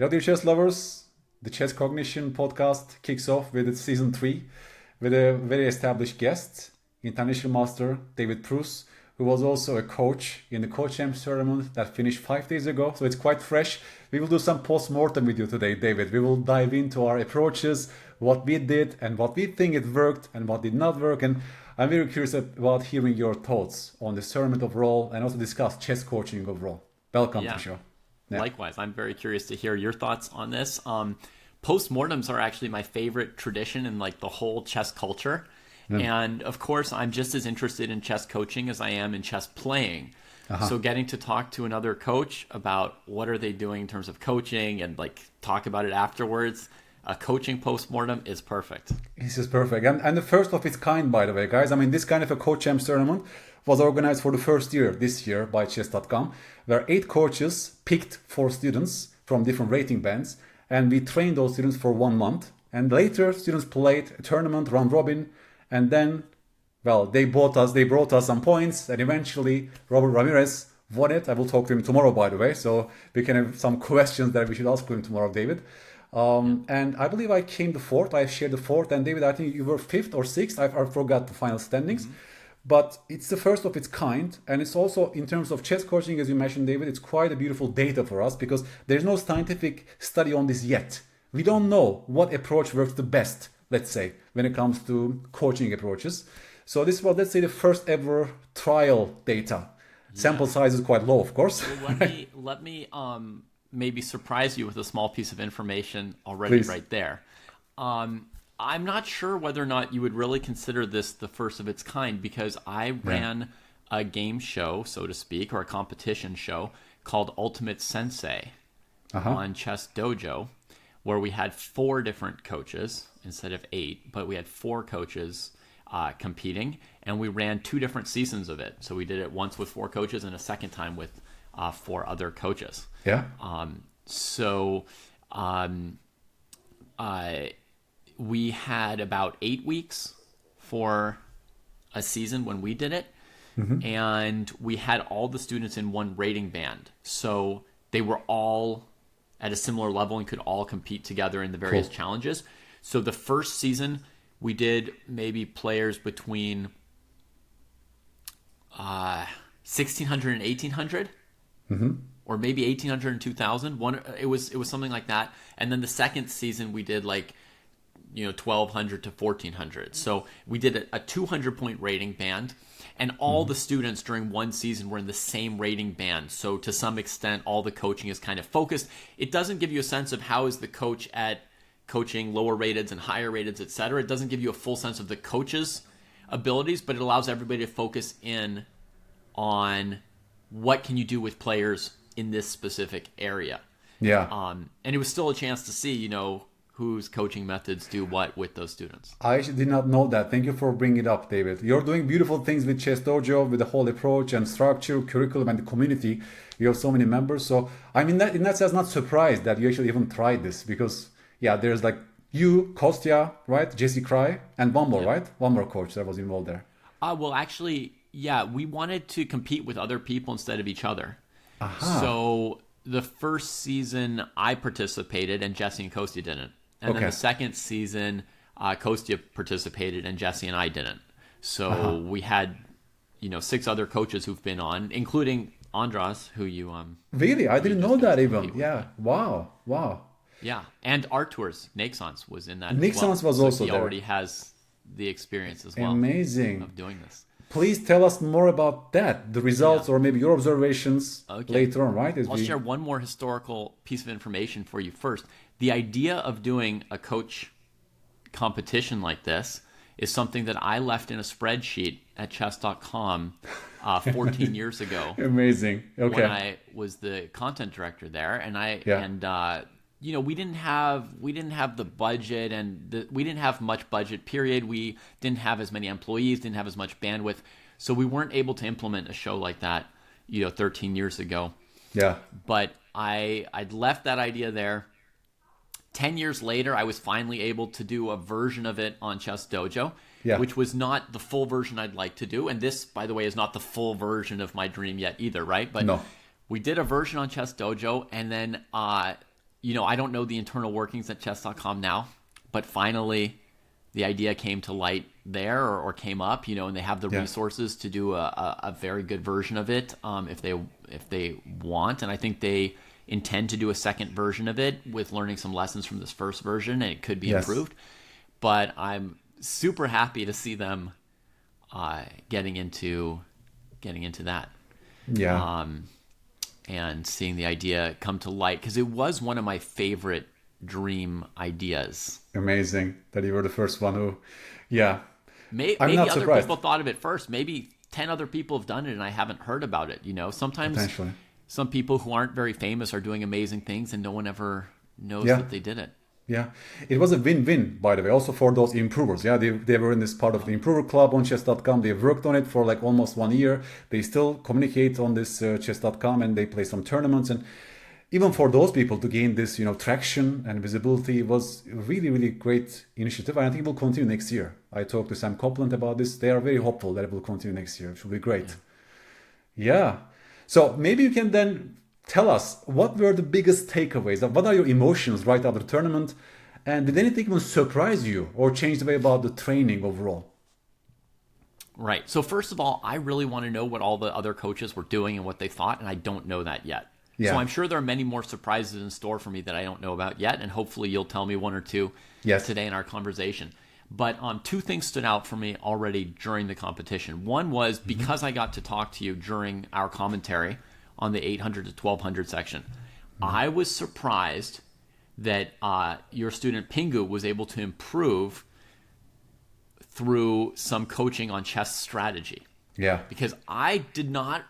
Hello, dear chess lovers. The Chess Cognition Podcast kicks off with its season 3 with a very established guest, International Master David Pruess, who was also a coach in the CoachChamps tournament that finished 5 days ago. So it's quite fresh. We will do some post-mortem with you today, David. We will dive into our approaches, what we did and what we think it worked and what did not work. And I'm very curious about hearing your thoughts on the tournament overall and also discuss chess coaching overall. Welcome to the show. Yeah. Likewise, I'm very curious to hear your thoughts on this. Postmortems are actually my favorite tradition in like the whole chess culture. And of course, I'm just as interested in chess coaching as I am in chess playing. So getting to talk to another coach about what are they doing in terms of coaching and like talk about it afterwards, a coaching postmortem is perfect. This is perfect. And the first of its kind, by the way, guys. I mean, this kind of a CoachChamps tournament was organized for the first year this year by chess.com, where 8 coaches picked 4 students from different rating bands. And we trained those students for 1 month. And later, students played a tournament, round robin. And then, well, they brought us some points. And eventually, Robert Ramirez won it. I will talk to him tomorrow, by the way. So we can have some questions that we should ask him tomorrow, David. And I believe I came the 4th. I shared the 4th. And David, I think you were 5th or 6th. I forgot the final standings. But it's the first of its kind. And it's also, in terms of chess coaching, as you mentioned, David, it's quite a beautiful data for us because there's no scientific study on this yet. We don't know what approach works the best, let's say, when it comes to coaching approaches. So this was, let's say, the first ever trial data. Sample size is quite low, of course. Well, let me maybe surprise you with a small piece of information already. Please. Right there. I'm not sure whether or not you would really consider this the first of its kind because I ran a game show, so to speak, or a competition show called Ultimate Sensei on Chess Dojo, where we had 4 different coaches instead of 8, but we had 4 coaches competing, and we ran 2 different seasons of it. So we did it once with 4 coaches and a second time with 4 other coaches. Yeah. We had about 8 weeks for a season when we did it. And we had all the students in one rating band. So they were all at a similar level and could all compete together in the various challenges. So the first season, we did maybe players between 1,600 and 1,800. Or maybe 1,800 and 2,000. It was something like that. And then the second season, we did like 1,200 to 1,400. So we did a 200-point rating band, and all the students during one season were in the same rating band. So to some extent, all the coaching is kind of focused. It doesn't give you a sense of how is the coach at coaching lower rateds and higher rateds, etc. It doesn't give you a full sense of the coach's abilities, but it allows everybody to focus in on what can you do with players in this specific area. Yeah. And it was still a chance to see, whose coaching methods do what with those students. I actually did not know that. Thank you for bringing it up, David. You're doing beautiful things with Chess Dojo, with the whole approach and structure, curriculum, and the community. You have so many members. So I'm in that sense not surprised that you actually even tried this because, there's like you, Kostya, right? Jesse Cry, and one more, right? One more coach that was involved there. Well, actually, we wanted to compete with other people instead of each other. So the first season I participated and Jesse and Kostya didn't. And then the second season, Kostya participated and Jesse and I didn't. So we had, 6 other coaches who've been on, including Andras, who you really, I didn't know that even. Yeah, wow. Yeah, and Artur's Nixons was in that. Nixons was also there. He already has the experience as well. Amazing of doing this. Please tell us more about that, the results or maybe your observations later on, right? I'll share one more historical piece of information for you first. The idea of doing a coach competition like this is something that I left in a spreadsheet at chess.com 14 years ago. Amazing. Okay. When I was the content director there, and we didn't have the budget, and we didn't have much budget. Period. We didn't have as many employees, didn't have as much bandwidth, so we weren't able to implement a show like that, 13 years ago. Yeah. But I'd left that idea there. 10 years later, I was finally able to do a version of it on Chess Dojo, which was not the full version I'd like to do. And this, by the way, is not the full version of my dream yet either, right? But we did a version on Chess Dojo, and then I don't know the internal workings at chess.com now, but finally the idea came to light there or came up, and they have the resources to do a very good version of it if they want. And I think they intend to do a second version of it with learning some lessons from this first version, and it could be improved. But I'm super happy to see them getting into that. Yeah. And seeing the idea come to light, because it was one of my favorite dream ideas. Amazing that you were the first one who, Maybe other people thought of it first. Maybe 10 other people have done it and I haven't heard about it. Sometimes some people who aren't very famous are doing amazing things and no one ever knows that they did it. Yeah, it was a win-win, by the way, also for those improvers. Yeah, they were in this part of the improver club on chess.com. They worked on it for like almost 1 year. They still communicate on this chess.com and they play some tournaments. And even for those people to gain this, traction and visibility was a really, really great initiative. And I think it will continue next year. I talked to Sam Copeland about this. They are very hopeful that it will continue next year. It should be great. Yeah. So maybe you can then tell us, what were the biggest takeaways? What are your emotions right after the tournament? And did anything even surprise you or change the way about the training overall? Right. So first of all, I really want to know what all the other coaches were doing and what they thought, and I don't know that yet. Yeah. So I'm sure there are many more surprises in store for me that I don't know about yet, and hopefully you'll tell me one or two today in our conversation. But two things stood out for me already during the competition. One was because I got to talk to you during our commentary on the 800 to 1200 section. I was surprised that your student Pingu was able to improve through some coaching on chess strategy. Yeah. Because I did not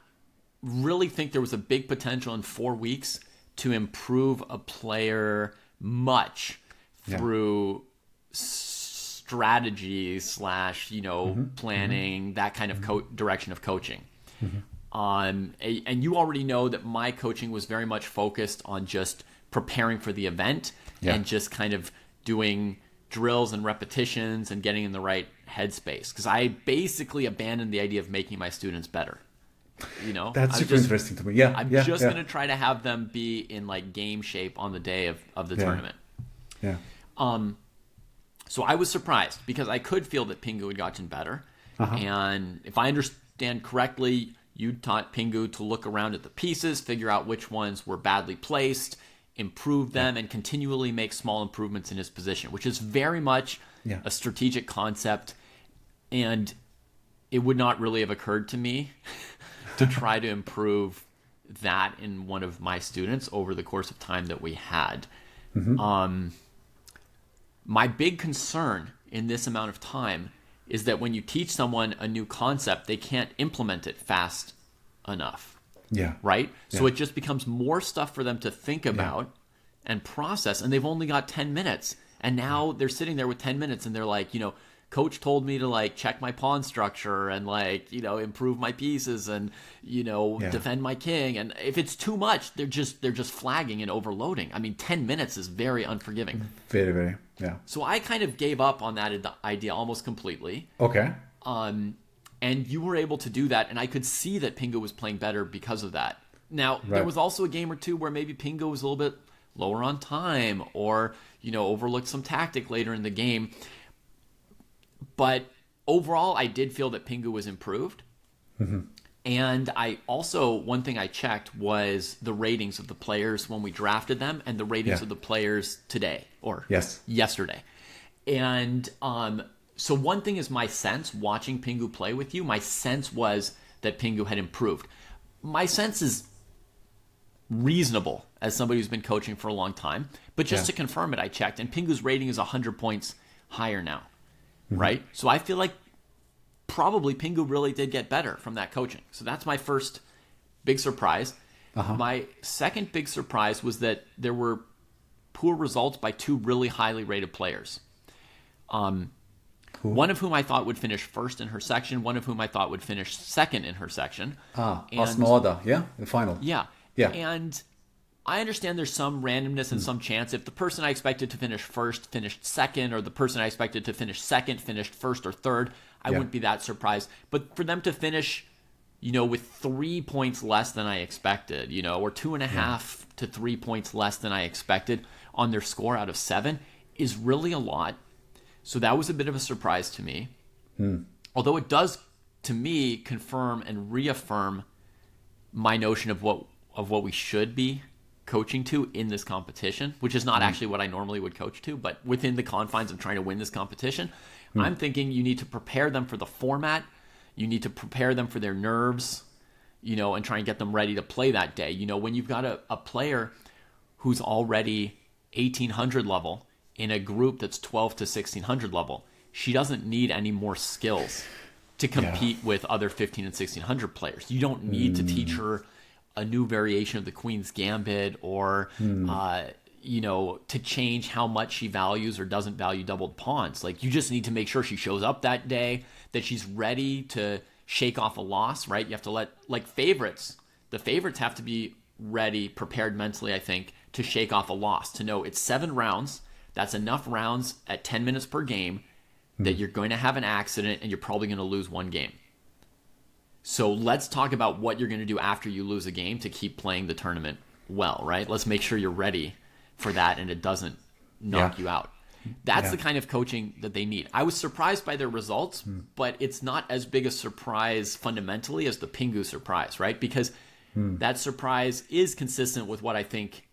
really think there was a big potential in 4 weeks to improve a player much through strategy / planning, that kind of direction of coaching. And you already know that my coaching was very much focused on just preparing for the event and just kind of doing drills and repetitions and getting in the right headspace. Because I basically abandoned the idea of making my students better. That's super interesting to me. Yeah, I'm just going to try to have them be in like game shape on the day of the tournament. Yeah. So I was surprised because I could feel that Pingu had gotten better. And if I understand correctly, you taught Pingu to look around at the pieces, figure out which ones were badly placed, improve them, and continually make small improvements in his position, which is very much a strategic concept. And it would not really have occurred to me to try to improve that in one of my students over the course of time that we had. My big concern in this amount of time is that when you teach someone a new concept, they can't implement it fast enough. Yeah. Right? So it just becomes more stuff for them to think about and process, and they've only got 10 minutes. And now they're sitting there with 10 minutes and they're like, coach told me to like check my pawn structure and like, improve my pieces and, defend my king. And if it's too much, they're just flagging and overloading. I mean, 10 minutes is very unforgiving. Very, very, yeah. So I kind of gave up on that idea almost completely. Okay. And you were able to do that, and I could see that Pingu was playing better because of that. Now, there was also a game or two where maybe Pingu was a little bit lower on time or, overlooked some tactic later in the game. But overall, I did feel that Pingu was improved. And I also, one thing I checked was the ratings of the players when we drafted them and the ratings of the players today or yesterday. And so one thing is my sense, watching Pingu play with you, my sense was that Pingu had improved. My sense is reasonable as somebody who's been coaching for a long time. But just to confirm it, I checked, and Pingu's rating is 100 points higher now. Right? So I feel like probably Pingu really did get better from that coaching. So that's my first big surprise. My second big surprise was that there were poor results by two really highly rated players. One of whom I thought would finish first in her section, one of whom I thought would finish second in her section. Asmada, the final. Yeah. And I understand there's some randomness and some chance. If the person I expected to finish first finished second, or the person I expected to finish second finished first or third, I wouldn't be that surprised. But for them to finish with 3 points less than I expected, or 2.5 to 3 points less than I expected on their score out of 7 is really a lot. So that was a bit of a surprise to me. Although it does, to me, confirm and reaffirm my notion of what we should be coaching to in this competition, which is not actually what I normally would coach to, but within the confines of trying to win this competition, I'm thinking you need to prepare them for the format. You need to prepare them for their nerves, and try and get them ready to play that day. When you've got a player who's already 1800 level in a group that's 12 to 1600 level, she doesn't need any more skills to compete with other 15 and 1600 players. You don't need to teach her a new variation of the Queen's Gambit or, to change how much she values or doesn't value doubled pawns. Like, you just need to make sure she shows up that day, that she's ready to shake off a loss, right? You have to the favorites have to be ready, prepared mentally, I think, to shake off a loss, to know it's 7 rounds. That's enough rounds at 10 minutes per game that you're going to have an accident and you're probably going to lose one game. So let's talk about what you're going to do after you lose a game to keep playing the tournament well, right? Let's make sure you're ready for that and it doesn't knock you out. That's the kind of coaching that they need. I was surprised by their results, but it's not as big a surprise fundamentally as the Pingu surprise, right? Because that surprise is consistent with what I think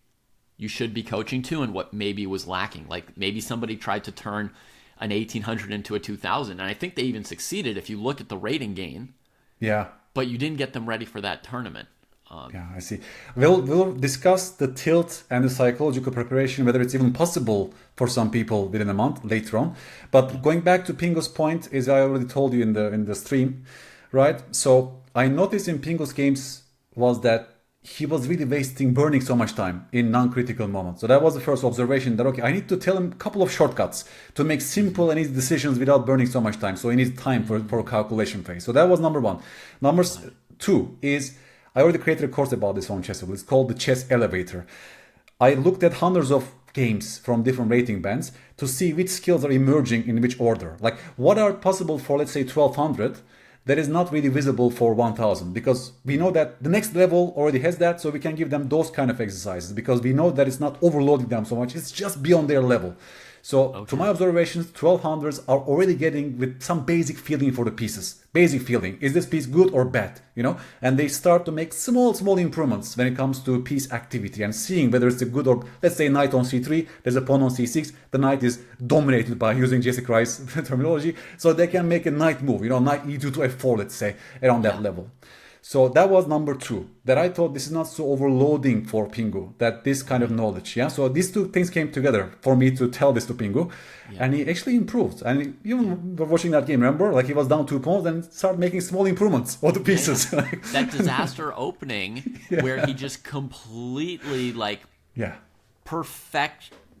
you should be coaching to and what maybe was lacking. Like, maybe somebody tried to turn an 1800 into a 2000, and I think they even succeeded if you look at the rating gain. Yeah. But you didn't get them ready for that tournament. I see. We'll discuss the tilt and the psychological preparation, whether it's even possible for some people within a month later on. But going back to Pingu's point, as I already told you in the stream, right? So I noticed in Pingu's games was that he was really burning so much time in non-critical moments. So that was the first observation that, okay, I need to tell him a couple of shortcuts to make simple and easy decisions without burning so much time. So he needs time for a calculation phase. So that was number 1. Number 2 is, I already created a course about this on Chess. It's called the Chess Elevator. I looked at hundreds of games from different rating bands to see which skills are emerging in which order. Like, what are possible for, let's say, 1200 that is not really visible for 1000, because we know that the next level already has that, so we can give them those kind of exercises because we know that it's not overloading them so much, it's just beyond their level. So to my observations, 1200s are already getting with some basic feeling for the pieces. Basic feeling. Is this piece good or bad? And they start to make small improvements when it comes to piece activity and seeing whether it's a good or, let's say, knight on c3, there's a pawn on c6, the knight is dominated by, using Jesse Rice's terminology, so they can make a knight move, knight e2 to f4, let's say, around that level. So that was number 2, that I thought this is not so overloading for Pingu, that this kind of knowledge. So these two things came together for me to tell this to Pingu, and he actually improved. And even watching that game, remember, like, he was down 2 pawns and started making small improvements on the pieces. That disaster opening where he just completely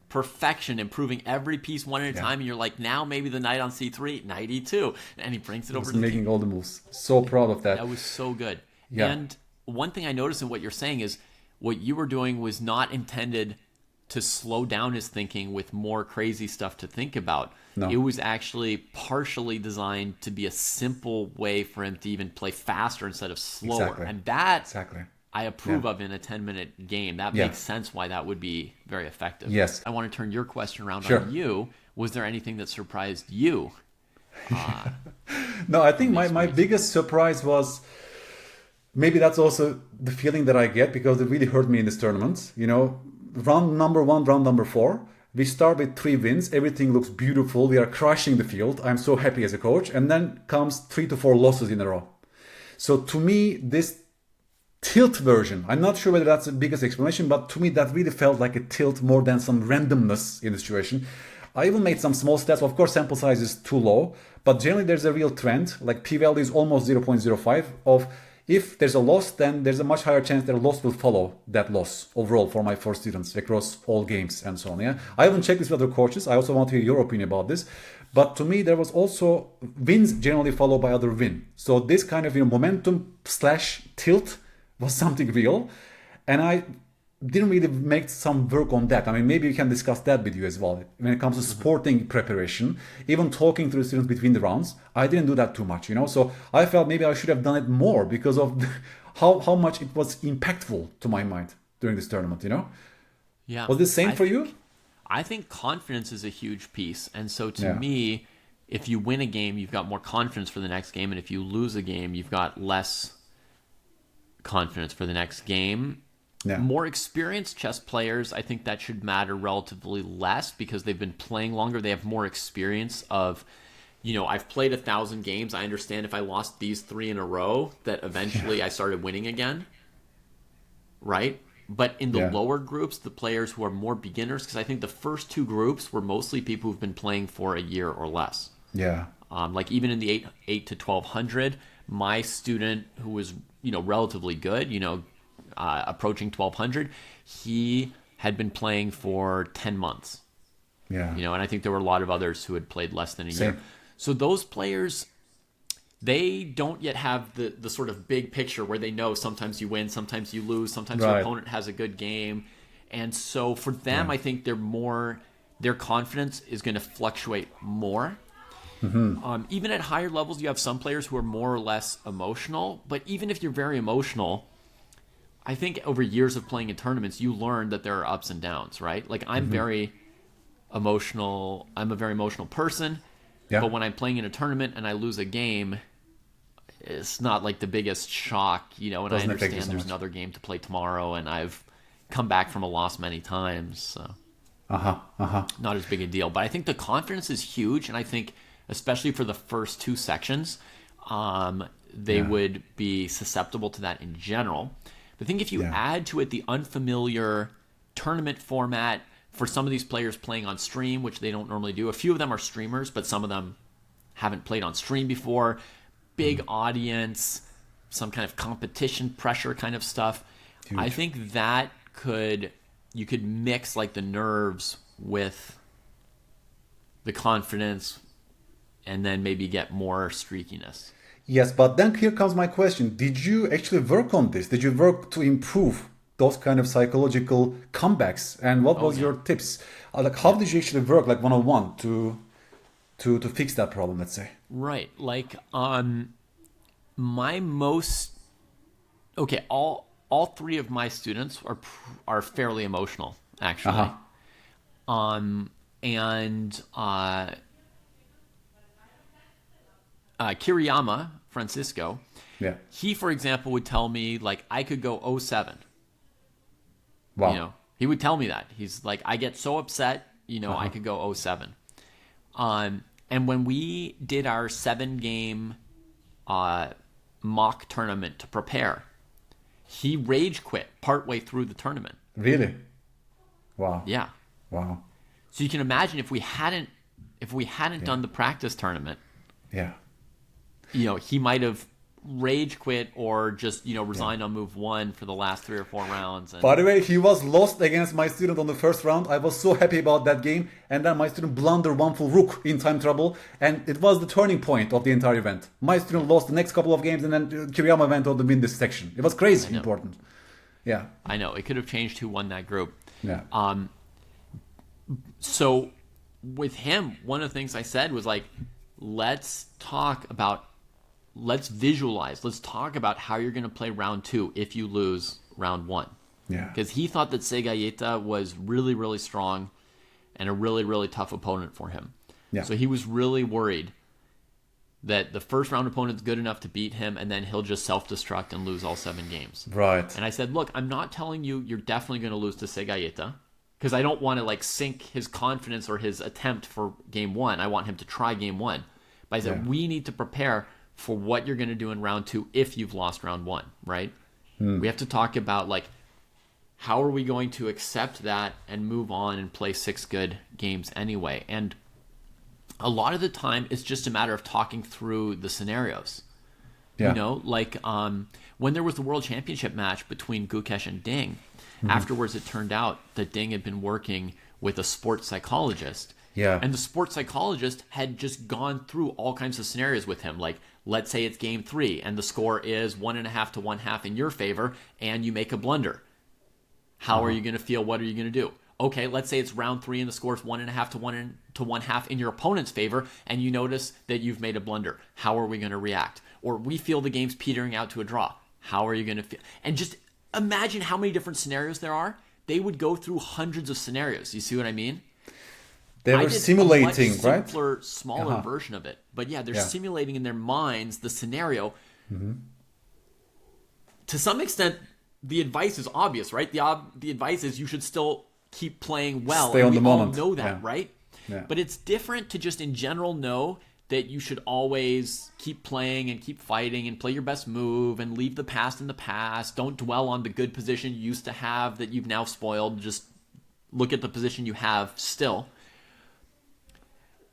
perfection, improving every piece one at a time, and you're like, now maybe the knight on c3, knight e2, and he brings it over to making all the moves. So proud of that. That was so good. And one thing I noticed in what you're saying is what you were doing was not intended to slow down his thinking with more crazy stuff to think about. No. It was actually partially designed to be a simple way for him to even play faster instead of slower. Exactly. And that I approve of in a 10-minute game. That makes sense why that would be very effective. Yes. I want to turn your question around on you. Was there anything that surprised you? No, I think my biggest surprise was, maybe that's also the feeling that I get because it really hurt me in this tournament. Round number 1, round number 4, we start with 3 wins. Everything looks beautiful. We are crushing the field. I'm so happy as a coach. And then comes 3 to 4 losses in a row. So to me, this tilt version, I'm not sure whether that's the biggest explanation, but to me that really felt like a tilt more than some randomness in the situation. I even made some small stats. Of course, sample size is too low, but generally there's a real trend. Like, p-value is almost 0.05 of, if there's a loss, then there's a much higher chance that a loss will follow that loss overall for my 4 students across all games and so on. I haven't checked this with other coaches. I also want to hear your opinion about this. But to me, there was also wins generally followed by other win. So this kind of momentum / tilt was something real. And I didn't really make some work on that. I mean, maybe we can discuss that with you as well. When it comes to sporting preparation, even talking to the students between the rounds, I didn't do that too much, So I felt maybe I should have done it more because of how much it was impactful to my mind during this tournament, Yeah. Was the same for you? I think confidence is a huge piece. And so to me, if you win a game, you've got more confidence for the next game. And if you lose a game, you've got less confidence for the next game. Yeah. More experienced chess players, I think that should matter relatively less because they've been playing longer. They have more experience of, I've played 1,000 games. I understand if I lost these 3 in a row, that eventually I started winning again. Right? But in the lower groups, the players who are more beginners, because I think the first 2 groups were mostly people who've been playing for a year or less. Yeah. Like even in the 8 to 1200, my student who was, relatively good, approaching 1200, he had been playing for 10 months. Yeah. And I think there were a lot of others who had played less than a Same. year. So those players, they don't yet have the sort of big picture where they know sometimes you win, sometimes you lose, sometimes your opponent has a good game. And so for them, I think their confidence is going to fluctuate more. Even at higher levels, you have some players who are more or less emotional. But even if you're very emotional, I think over years of playing in tournaments, you learn that there are ups and downs, right? Like I'm very emotional. I'm a very emotional person. Yeah. But when I'm playing in a tournament and I lose a game, it's not like the biggest shock, and I understand there's another game to play tomorrow, and I've come back from a loss many times. So not as big a deal. But I think the confidence is huge, and I think especially for the first 2 sections, they would be susceptible to that in general. But I think if you add to it the unfamiliar tournament format for some of these players playing on stream, which they don't normally do. A few of them are streamers, but some of them haven't played on stream before. Big audience, some kind of competition pressure kind of stuff. Huge. I think that you could mix like the nerves with the confidence and then maybe get more streakiness. Yes, but then here comes my question. Did you actually work on this? Did you work to improve those kind of psychological comebacks? And what was your tips? Like, how did you actually work, like one-on-one, to fix that problem? Let's say. Right. Like, all 3 of my students are fairly emotional, actually. Kiriyama Francisco, he, for example, would tell me like I could go 07. Wow. He would tell me that. He's like, I get so upset, I could go 07. And when we did our 7-game mock tournament to prepare, he rage quit partway through the tournament. Really? Wow. Yeah. Wow. So you can imagine if we hadn't done the practice tournament, he might have rage quit or just resigned on move 1 for the last 3 or 4 rounds. By the way, he was lost against my student on the first round. I was so happy about that game, and then my student blundered 1 full rook in time trouble, and it was the turning point of the entire event. My student lost the next couple of games, and then Kiriyama went on to win this section. It was crazy important. Yeah, I know it could have changed who won that group. Yeah. So with him, one of the things I said was like, let's visualize. Let's talk about how you're going to play round 2 if you lose round 1. Yeah. Because he thought that Segayeta was really, really strong and a really, really tough opponent for him. Yeah. So he was really worried that the first round opponent's good enough to beat him and then he'll just self-destruct and lose all 7 games. Right. And I said, look, I'm not telling you you're definitely going to lose to Segayeta because I don't want to like sink his confidence or his attempt for game 1. I want him to try game 1. But I said, we need to prepare for what you're going to do in round 2 if you've lost round 1, right? We have to talk about like how are we going to accept that and move on and play 6 good games anyway. And a lot of the time it's just a matter of talking through the scenarios. Like when there was the World Championship match between Gukesh and Ding, afterwards it turned out that Ding had been working with a sports psychologist. Yeah. And the sports psychologist had just gone through all kinds of scenarios with him. Like, let's say it's game 3 and the score is 1.5 to 1/2 in your favor and you make a blunder. How are you going to feel? What are you going to do? Okay, let's say it's round 3 and the score's 1.5 to 1.5 in your opponent's favor, and you notice that you've made a blunder. How are we going to react? Or we feel the game's petering out to a draw. How are you going to feel? And just imagine how many different scenarios there are. They would go through hundreds of scenarios. You see what I mean? They were simulating, a much simpler, smaller version of it. But yeah, they're simulating in their minds the scenario. To some extent, the advice is obvious, right? The advice is you should still keep playing well. Stay on the moment. We all know that, right? Yeah. But it's different to just in general know that you should always keep playing and keep fighting and play your best move and leave the past in the past. Don't dwell on the good position you used to have that you've now spoiled. Just look at the position you have still.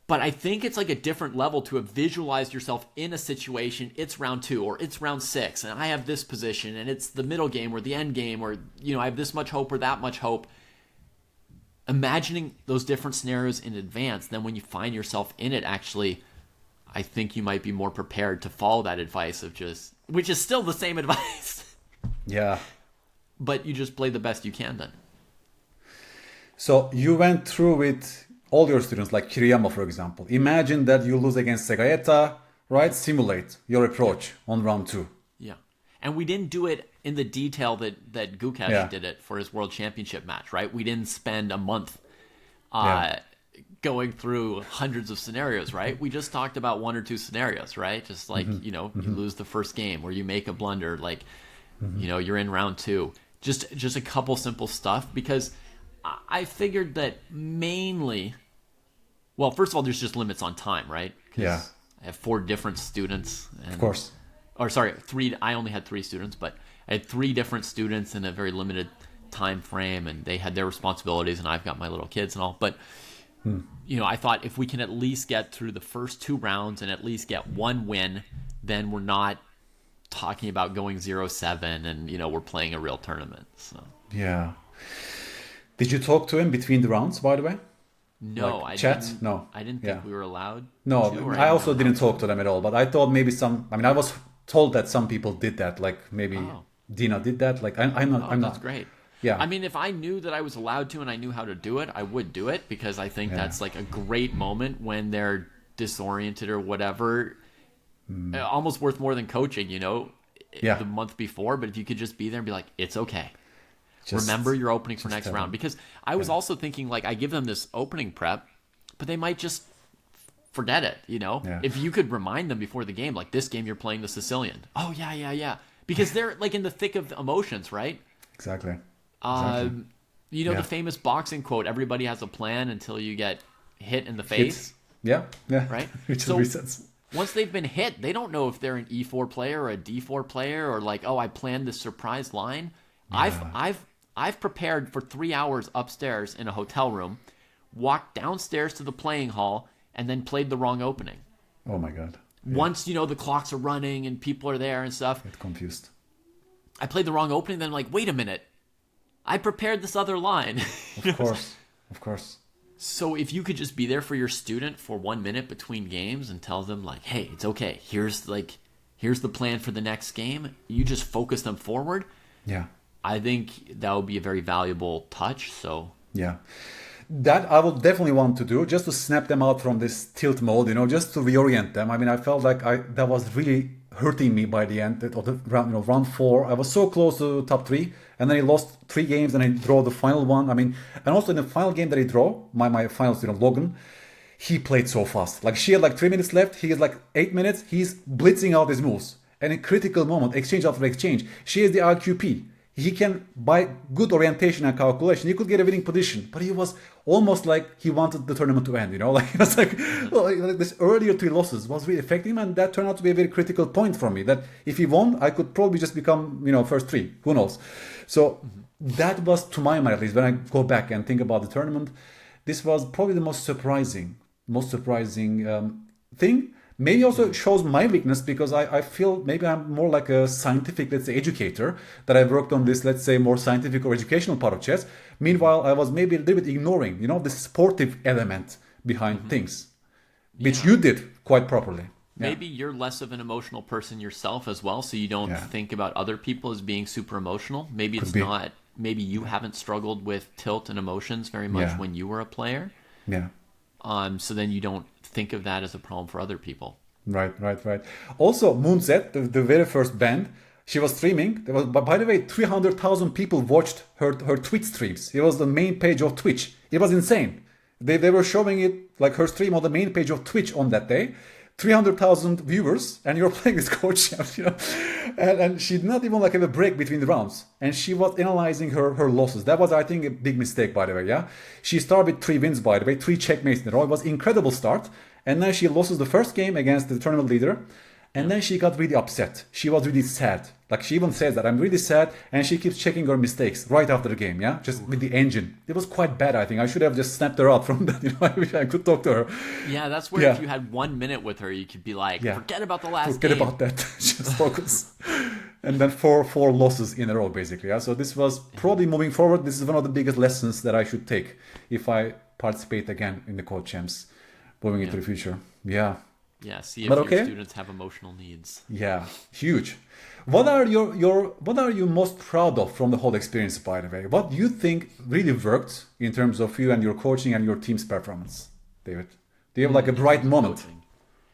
But I think it's like a different level to have visualized yourself in a situation. It's round 2 or it's round 6 and I have this position and it's the middle game or the end game or, I have this much hope or that much hope. Imagining those different scenarios in advance, then when you find yourself in it, actually, I think you might be more prepared to follow that advice of which is still the same advice. Yeah. But you just play the best you can then. So you went through with all your students, like Kiriyama, for example. Imagine that you lose against Segaeta, right? Simulate your approach on round 2. Yeah. And we didn't do it in the detail that Gukesh did it for his world championship match, right? We didn't spend a month going through hundreds of scenarios, right? We just talked about 1 or 2 scenarios, right? Just like, you lose the first game or you make a blunder, like, you're in round 2. Just a couple simple stuff, because I figured that mainly, well, first of all, there's just limits on time, right? Yeah. I have 4 different students. And, of course. Or sorry, 3. I only had 3 students, but I had 3 different students in a very limited time frame, and they had their responsibilities, and I've got my little kids and all. But I thought if we can at least get through the first 2 rounds and at least get 1 win, then we're not talking about going 0-7 and we're playing a real tournament. So yeah. Did you talk to him between the rounds, by the way? No, like I chat? didn't. No. I didn't think we were allowed. No, to, I also didn't talk to them at all. But I thought maybe I was told that some people did that. Like maybe Dina did that. Like I'm not. That's great. Yeah. I mean, if I knew that I was allowed to and I knew how to do it, I would do it, because I think that's like a great moment when they're disoriented or whatever. Almost worth more than coaching, the month before. But if you could just be there and be like, it's okay. Remember your opening for next round. Because I was also thinking, like, I give them this opening prep, but they might just forget it, Yeah. If you could remind them before the game, like, this game you're playing the Sicilian. Oh, yeah. Because they're, like, in the thick of emotions, right? Exactly. The famous boxing quote, everybody has a plan until you get hit in the face. Yeah. Right? Which so resets. Once they've been hit, they don't know if they're an E4 player or a D4 player, or like, I planned this surprise line. Yeah. I've prepared for 3 hours upstairs in a hotel room, walked downstairs to the playing hall, and then played the wrong opening. Oh my God. Yeah. Once, the clocks are running and people are there and stuff. Get confused. I played the wrong opening, then I'm like, wait a minute. I prepared this other line. Of course. So if you could just be there for your student for 1 minute between games and tell them, like, hey, it's okay. Here's the plan for the next game. You just focus them forward. Yeah. I think that would be a very valuable touch. So yeah, that I would definitely want to do, just to snap them out from this tilt mode, just to reorient them. I mean, I felt like that was really hurting me by the end of the round, round 4. I was so close to top 3, and then he lost 3 games, and I draw the final one. I mean, and also in the final game that he draw, my final student Logan, he played so fast. Like, she had like 3 minutes left, he had like 8 minutes. He's blitzing out his moves, and in critical moment, exchange after exchange, she has the RQP. He can, by good orientation and calculation, he could get a winning position. But he was almost like he wanted the tournament to end, Like, he was like, this earlier 3 losses was really affecting him. And that turned out to be a very critical point for me. That if he won, I could probably just become, first 3. Who knows? So that was, to my mind at least, when I go back and think about the tournament, this was probably the most surprising thing. Maybe also shows my weakness, because I feel maybe I'm more like a scientific, let's say, educator, that I worked on this, let's say, more scientific or educational part of chess. Meanwhile, I was maybe a little bit ignoring, the sportive element behind things, which you did quite properly. Yeah. Maybe you're less of an emotional person yourself as well, so you don't think about other people as being super emotional. Maybe it's not maybe you haven't struggled with tilt and emotions very much when you were a player. Yeah. So then you don't think of that as a problem for other people. Right. Also, Moonset, the very first band, she was streaming. There was, by the way, 300,000 people watched her Twitch streams. It was the main page of Twitch. It was insane. They were showing it, like her stream on the main page of Twitch on that day. 300,000 viewers, and you're playing this CoachChamps, and she did not even like have a break between the rounds, and she was analyzing her losses. That was, I think, a big mistake, by the way. Yeah, she started with 3 wins, by the way, 3 checkmates in a row. It was an incredible start, and then she loses the first game against the tournament leader, and then she got really upset. She was really sad. Like, she even says that I'm really sad, and she keeps checking her mistakes right after the game. Yeah, just with the engine. It was quite bad. I think I should have just snapped her out from that. I wish I could talk to her. Yeah, that's where if you had 1 minute with her, you could be like, forget about the last game. Forget about that. Just focus. And then four losses in a row, basically. Yeah. So this was probably moving forward. This is one of the biggest lessons that I should take if I participate again in the CoachChamps moving into the future. Yeah. Yeah, see if your students have emotional needs. Yeah, huge. What are you most proud of from the whole experience, by the way? What do you think really worked in terms of you and your coaching and your team's performance, David? Do you have like a bright moment? Coaching.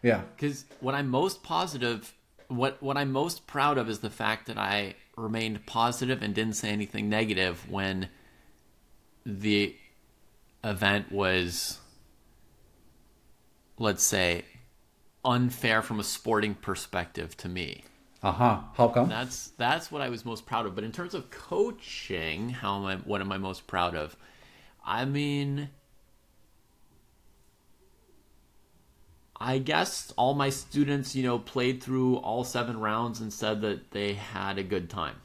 Yeah. Because what I'm most positive, what I'm most proud of is the fact that I remained positive and didn't say anything negative when the event was, let's say, unfair from a sporting perspective to me. How come? That's what I was most proud of. But in terms of coaching, what am I most proud of? I mean, I guess all my students, played through all 7 rounds and said that they had a good time.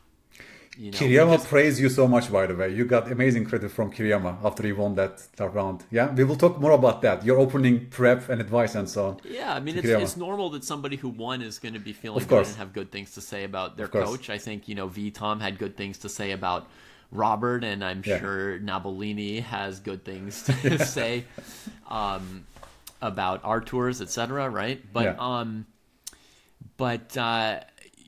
Kiriyama praised you so much, by the way. You got amazing credit from Kiriyama after you won that round. Yeah, we will talk more about that. Your opening prep and advice and so on. Yeah, I mean, it's normal that somebody who won is going to be feeling good and have good things to say about their coach. I think, V Tom had good things to say about Robert, and I'm sure Nabolini has good things to say about our tours, etc. Right?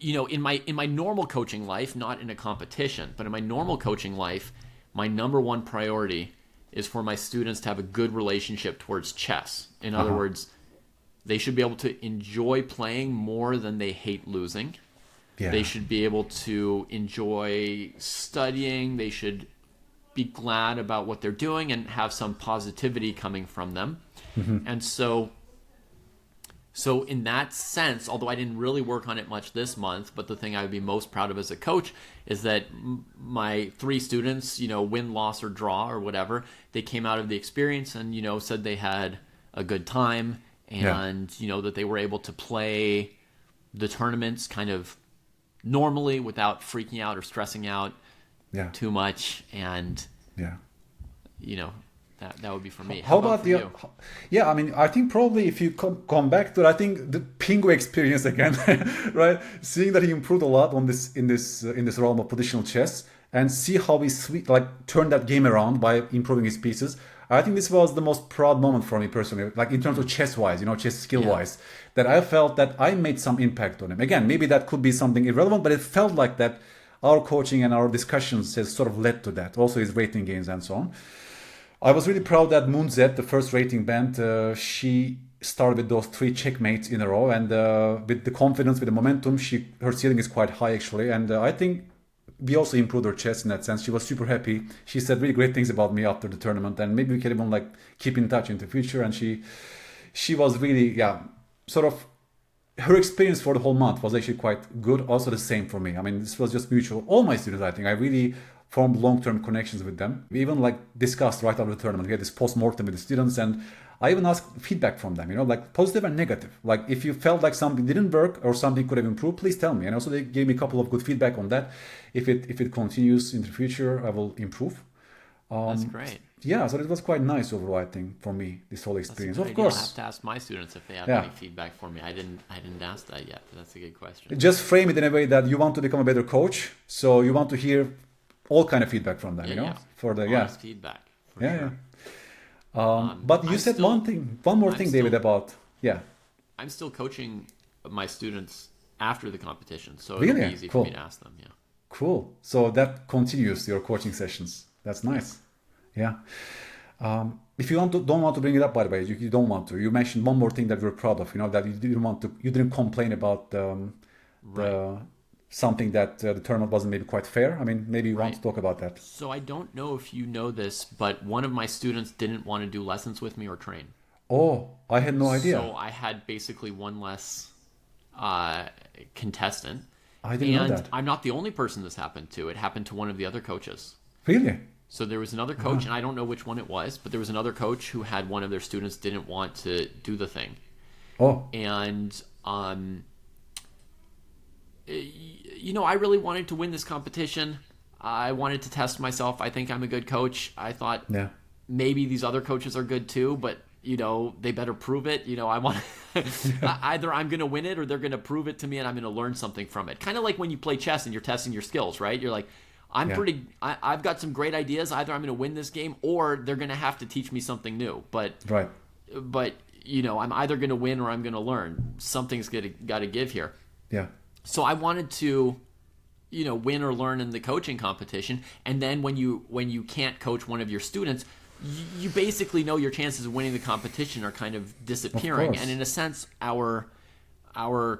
In my normal coaching life, not in a competition, but in my normal coaching life, my number one priority is for my students to have a good relationship towards chess. In other words, they should be able to enjoy playing more than they hate losing. Yeah. They should be able to enjoy studying. They should be glad about what they're doing and have some positivity coming from them. Mm-hmm. And so in that sense, although I didn't really work on it much this month, but the thing I would be most proud of as a coach is that my 3 students, win, loss, or draw or whatever, they came out of the experience and, said they had a good time and, that they were able to play the tournaments kind of normally without freaking out or stressing out too much. And, that would be for me. How about you? Yeah, I mean, I think probably if you come back to it, I think the Pingu experience again, right? Seeing that he improved a lot on this in this realm of positional chess, and see how he turned that game around by improving his pieces. I think this was the most proud moment for me personally, like in terms of chess wise, chess skill wise, that I felt that I made some impact on him. Again, maybe that could be something irrelevant, but it felt like that our coaching and our discussions has sort of led to that. Also his rating gains and so on. I was really proud that Moonset, the first rating band, she started with those 3 checkmates in a row, and with the confidence, with the momentum, her ceiling is quite high actually, and I think we also improved her chess in that sense. She was super happy. She said really great things about me after the tournament, and maybe we can even keep in touch in the future. And she was really sort of, her experience for the whole month was actually quite good. Also the same for me. I mean, this was just mutual. All my students, I think, I really formed long-term connections with them. We even discussed right after the tournament. We had this post-mortem with the students, and I even asked feedback from them, positive and negative. If you felt like something didn't work or something could have improved, please tell me. And also they gave me a couple of good feedback on that. If it continues in the future, I will improve. That's great. Yeah, so it was quite nice overall, I think, for me, this whole experience. Of course, I'll have to ask my students if they have any feedback for me. I didn't ask that yet, but that's a good question. Just frame it in a way that you want to become a better coach, so you want to hear all kind of feedback from them, for the honest feedback. For sure. But you said one more thing, David, about I'm still coaching my students after the competition, so really? it'll be easy for me to ask them. Cool. So that continues your coaching sessions. That's nice. Yeah. If you don't want to bring it up, by the way, you don't want to. You mentioned one more thing that you're proud of. That you didn't complain about the something that the tournament wasn't maybe quite fair. I mean, maybe you want to talk about that. So I don't know if you know this, but one of my students didn't want to do lessons with me or train. Oh, I had no idea. So I had basically one less contestant. I didn't know that. I'm not the only person this happened to. It happened to one of the other coaches. Really? So there was another coach, and I don't know which one it was, but there was another coach who had one of their students didn't want to do the thing. Oh. And, I really wanted to win this competition. I wanted to test myself. I think I'm a good coach. I thought maybe these other coaches are good too, but, they better prove it. I want either I'm going to win it or they're going to prove it to me and I'm going to learn something from it. Kind of like when you play chess and you're testing your skills, right? You're like, I've got some great ideas. Either I'm going to win this game or they're going to have to teach me something new. But I'm either going to win or I'm going to learn. Something's got to give here. Yeah. So I wanted to, win or learn in the coaching competition. And then when you can't coach one of your students, you basically know your chances of winning the competition are kind of disappearing. And in a sense, our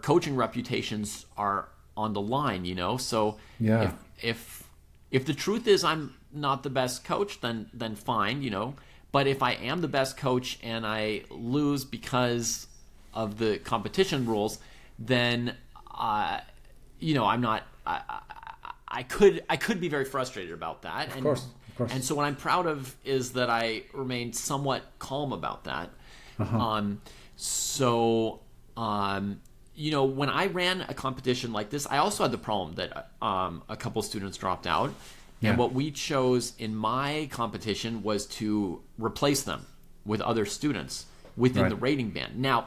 coaching reputations are on the line, So if the truth is I'm not the best coach, then fine, But if I am the best coach and I lose because of the competition rules, then I'm not. I could be very frustrated about that. Of course. And so what I'm proud of is that I remained somewhat calm about that. When I ran a competition like this, I also had the problem that a couple students dropped out. And what we chose in my competition was to replace them with other students within the rating band. Now,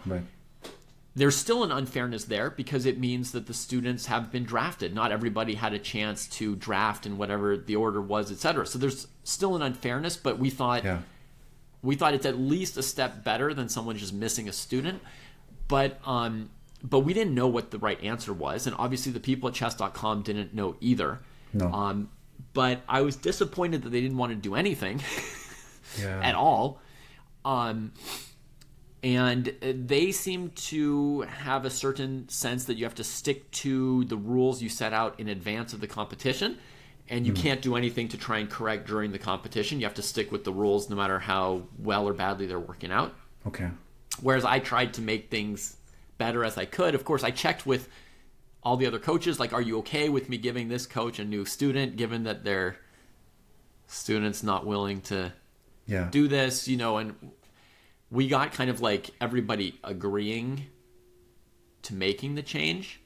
there's still an unfairness there because it means that the students have been drafted. Not everybody had a chance to draft in whatever the order was, etc. So there's still an unfairness, but we thought it's at least a step better than someone just missing a student. But we didn't know what the right answer was, and obviously the people at chess.com didn't know either. No. But I was disappointed that they didn't want to do anything at all. And they seem to have a certain sense that you have to stick to the rules you set out in advance of the competition, and you can't do anything to try and correct during the competition. You have to stick with the rules no matter how well or badly they're working out. Okay. Whereas I tried to make things better as I could. Of course, I checked with all the other coaches, like, are you okay with me giving this coach a new student, given that their student's not willing to do this, and we got kind of like everybody agreeing to making the change.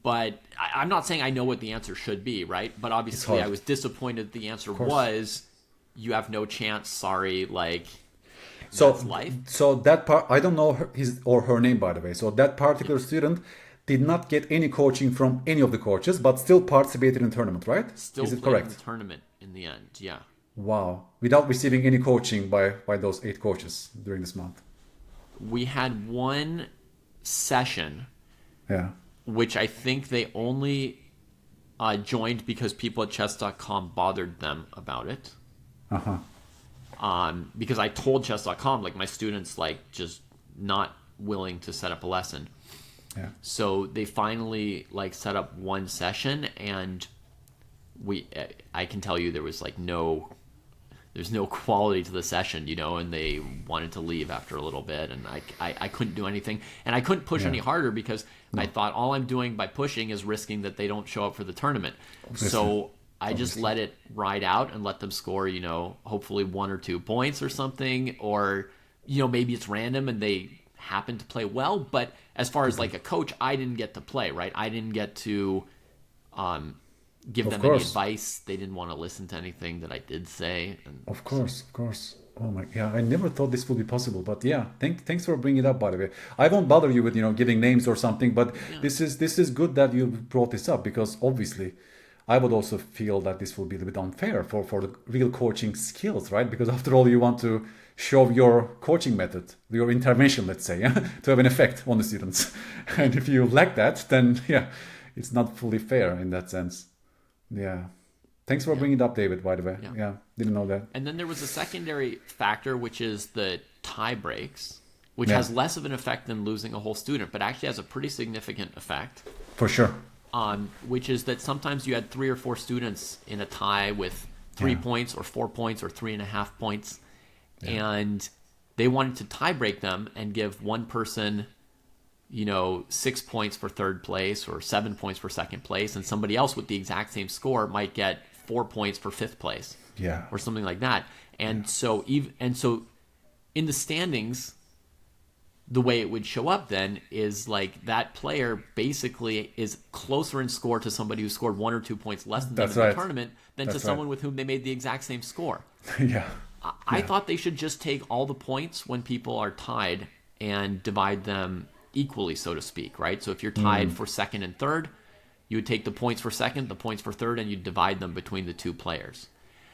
But I'm not saying I know what the answer should be, right? But obviously I was disappointed the answer was, you have no chance, sorry, that's life. So that part, I don't know his or her name, by the way. So that particular student did not get any coaching from any of the coaches, but still participated in the tournament, right? Still Is it played correct? in the tournament in the end, yeah. Wow. Without receiving any coaching by those 8 coaches during this month. We had one session, which I think they only joined because people at chess.com bothered them about it. Because I told chess.com, my students, just not willing to set up a lesson. So they finally, set up one session, and I can tell you there was, there's no quality to the session, and they wanted to leave after a little bit, and I couldn't do anything. And I couldn't push any harder because I thought all I'm doing by pushing is risking that they don't show up for the tournament. So I just let it ride out and let them score, hopefully 1 or 2 points or something, or, maybe it's random and they happen to play well. But as far as a coach, I didn't get to play, right? I didn't get to give them any advice. They didn't want to listen to anything that I did say. And of course. Oh my, I never thought this would be possible, but thanks for bringing it up, by the way. I won't bother you with, giving names or something, but this is good that you brought this up, because obviously I would also feel that this will be a little bit unfair for the real coaching skills, right? Because after all, you want to show your coaching method, your intervention, let's say, to have an effect on the students. And if you lack that, then it's not fully fair in that sense. Yeah. Thanks for bringing it up, David, by the way. Yeah, didn't know that. And then there was a secondary factor, which is the tie breaks, which has less of an effect than losing a whole student, but actually has a pretty significant effect. For sure. Which is that sometimes you had 3 or 4 students in a tie with 3 points or 4 points or 3.5 points, and they wanted to tie break them and give one person, 6 points for third place or 7 points for second place, and somebody else with the exact same score might get 4 points for fifth place, or something like that. And so in the standings, the way it would show up then is like that player basically is closer in score to somebody who scored 1 or 2 points less than them in the tournament than to someone with whom they made the exact same score. I thought they should just take all the points when people are tied and divide them equally, so to speak, right? So if you're tied for second and third, you would take the points for second, the points for third, and you divide them between the two players.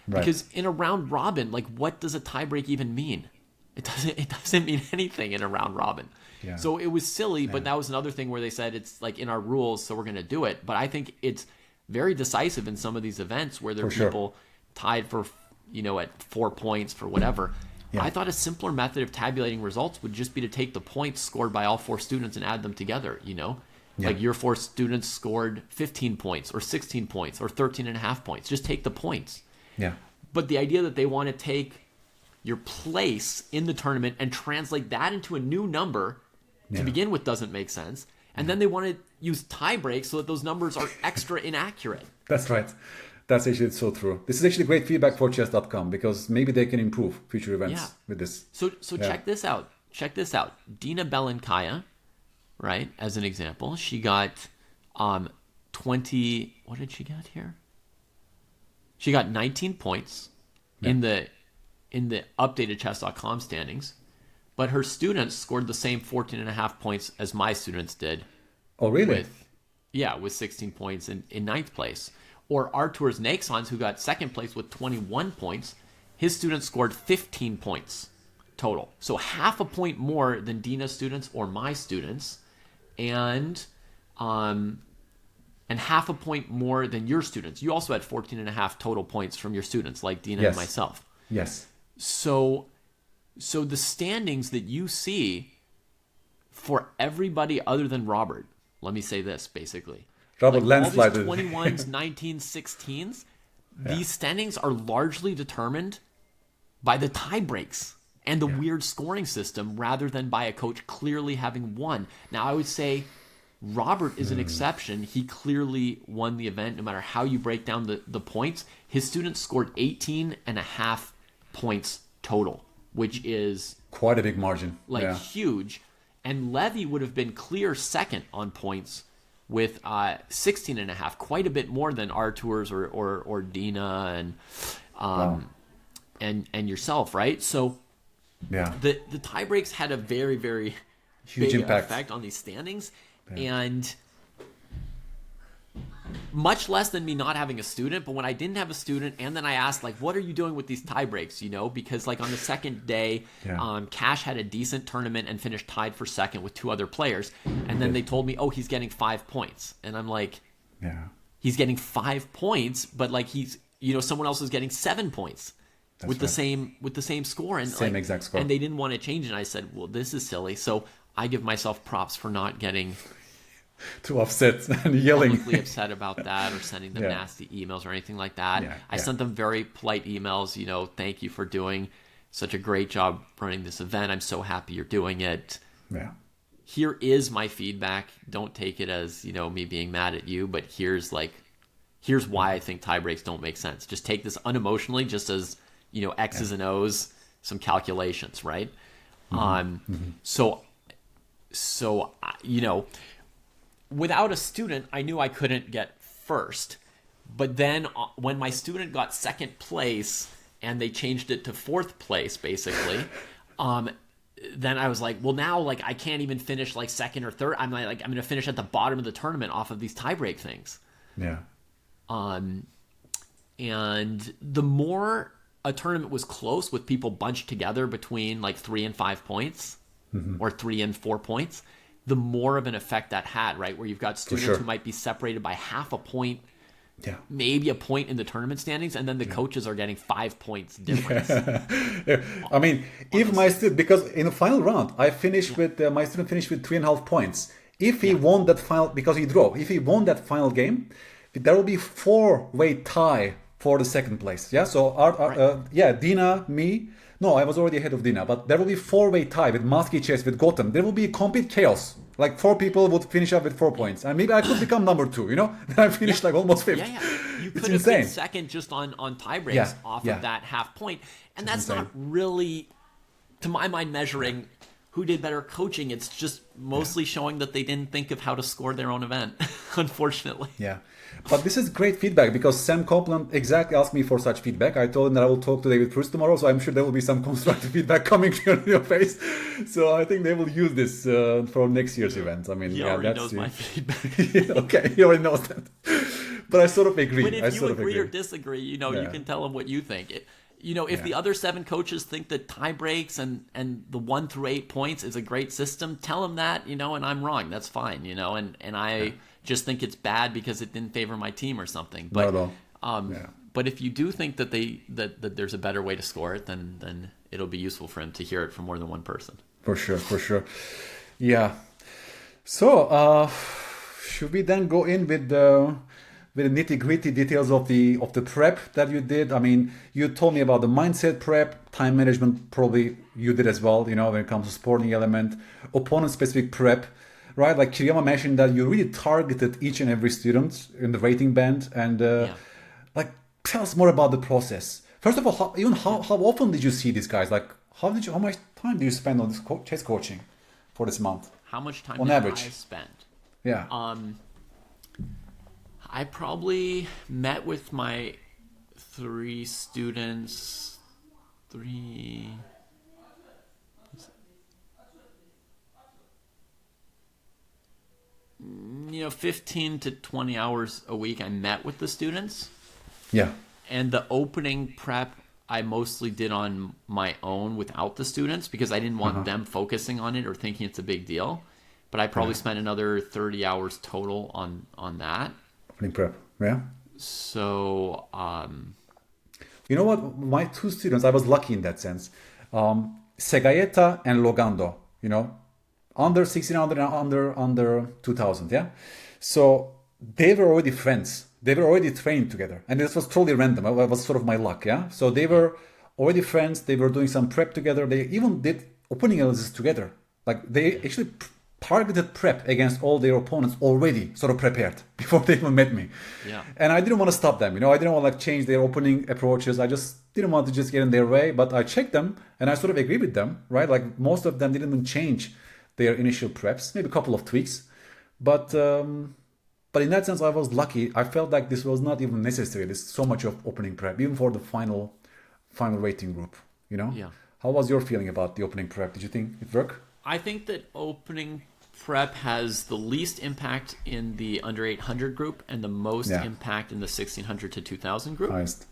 Right. Because in a round robin, like, what does a tiebreak even mean? It doesn't mean anything in a round robin. Yeah. So it was silly, but that was another thing where they said it's like in our rules, so we're going to do it. But I think it's very decisive in some of these events where there are people tied for, at 4 points for whatever. Yeah. I thought a simpler method of tabulating results would just be to take the points scored by all 4 students and add them together, Like your 4 students scored 15 points or 16 points or 13.5 points. Just take the points. Yeah. But the idea that they want to take your place in the tournament and translate that into a new number to begin with doesn't make sense. And then they want to use tie breaks so that those numbers are extra inaccurate. That's right. That's actually so true. This is actually great feedback for chess.com because maybe they can improve future events with this. So check this out. Dina Belenkaya, right, as an example, she got 20, what did she get here? She got 19 points in the updated chess.com standings, but her students scored the same 14.5 points as my students did. Oh, really? With 16 points in ninth place. Or Artur's Naxons, who got second place with 21 points, his students scored 15 points total. So half a point more than Dina's students or my students, and half a point more than your students. You also had 14.5 total points from your students, like Dina and myself. Yes. So the standings that you see for everybody other than Robert, let me say this basically. Robert landslided. All these 21s, 19s, 16s, these standings are largely determined by the tie breaks and the weird scoring system rather than by a coach clearly having won. Now, I would say Robert is an exception. He clearly won the event no matter how you break down the points. His students scored 18.5 points total, which is quite a big margin. Huge. And Levy would have been clear second on points with 16.5, quite a bit more than Artur's or Dina and yourself, right? So the tie breaks had a very, very huge big impact effect on these standings, and much less than me not having a student. But when I didn't have a student, and then I asked, like, what are you doing with these tie breaks? Because like on the second day, Cash had a decent tournament and finished tied for second with 2 other players. And then they told me, oh, he's getting 5 points. And I'm like, he's getting 5 points, but like he's, someone else is getting 7 points. That's with the same score and same exact score. And they didn't want to change it. And I said, well, this is silly. So I give myself props for not getting too upset and yelling, publicly upset about that, or sending them nasty emails or anything like that. I sent them very polite emails. Thank you for doing such a great job running this event. I'm so happy you're doing it. Here is my feedback. Don't take it as me being mad at you, but here's why I think tie breaks don't make sense. Just take this unemotionally, just as X's and O's, some calculations, right? So without a student, I knew I couldn't get first. But then when my student got second place and they changed it to fourth place, basically, then I was like, well, now like I can't even finish like second or third. I'm going to finish at the bottom of the tournament off of these tiebreak things. And the more a tournament was close with people bunched together between like 3 and 5 points or 3 and 4 points, the more of an effect that had, right? Where you've got students who might be separated by half a point, maybe a point in the tournament standings, and then the coaches are getting 5 points difference. I mean, if my student, because in the final round, I finished with, my student finished with 3.5 points. If he won that final, because he drew, if he won that final game, there will be 4-way tie for the second place. Yeah, so Dina, me. No, I was already ahead of Dina, but there will be 4-way tie with Maski Chess, with Gotham. There will be complete chaos. Like 4 people would finish up with 4 points, and maybe I could become number 2. You know, then I finished like almost 5th. You could have been second just on tie breaks off of that half point, and that's not really, to my mind, measuring who did better coaching. It's just mostly showing that they didn't think of how to score their own event, unfortunately. Yeah. But this is great feedback, because Sam Copeland exactly asked me for such feedback. I told him that I will talk to David Pruess tomorrow, so I'm sure there will be some constructive feedback coming on your face. So I think they will use this for next year's event. I mean, he already knows my feedback. Okay, he already knows that. But I sort of agree. But if you agree or disagree, you can tell him what you think. If the other 7 coaches think that tie breaks and the 1 through 8 points is a great system, tell them that, and I'm wrong. That's fine, and I just think it's bad because it didn't favor my team or something. But, not at all. But if you do think that that there's a better way to score it, then it'll be useful for him to hear it from more than one person. For sure. Yeah. So should we then go in with the nitty-gritty details of the prep that you did? I mean, you told me about the mindset prep, time management, probably you did as well, when it comes to sporting element, opponent-specific prep, right? Like Kiriyama mentioned that you really targeted each and every student in the rating band. And like, tell us more about the process. First of all, how often did you see these guys? Like, how much time do you spend on this chess coaching for this month? How much time on average I spend? Yeah. I probably met with my 3 students, 15 to 20 hours a week I met with the students. Yeah. And the opening prep I mostly did on my own without the students, because I didn't want them focusing on it or thinking it's a big deal. But I probably spent another 30 hours total on that. Opening prep, yeah. So, you know what? My 2 students, I was lucky in that sense. Segayeta and Logando, under 1600 and under 2000, yeah. So they were already friends. They were already trained together, and this was totally random. It was sort of my luck, yeah. So they were already friends. They were doing some prep together. They even did opening analysis together. Like they actually targeted prep against all their opponents already, sort of prepared before they even met me. Yeah. And I didn't want to stop them. I didn't want to change their opening approaches. I just didn't want to just get in their way. But I checked them, and I sort of agree with them, right? Like most of them didn't even change their initial preps, maybe a couple of tweaks, but in that sense, I was lucky. I felt like this was not even necessary. There's so much of opening prep, even for the final rating group. Yeah. How was your feeling about the opening prep? Did you think it worked? I think that opening prep has the least impact in the under 800 group and the most impact in the 1600 to 2000 group. Highest.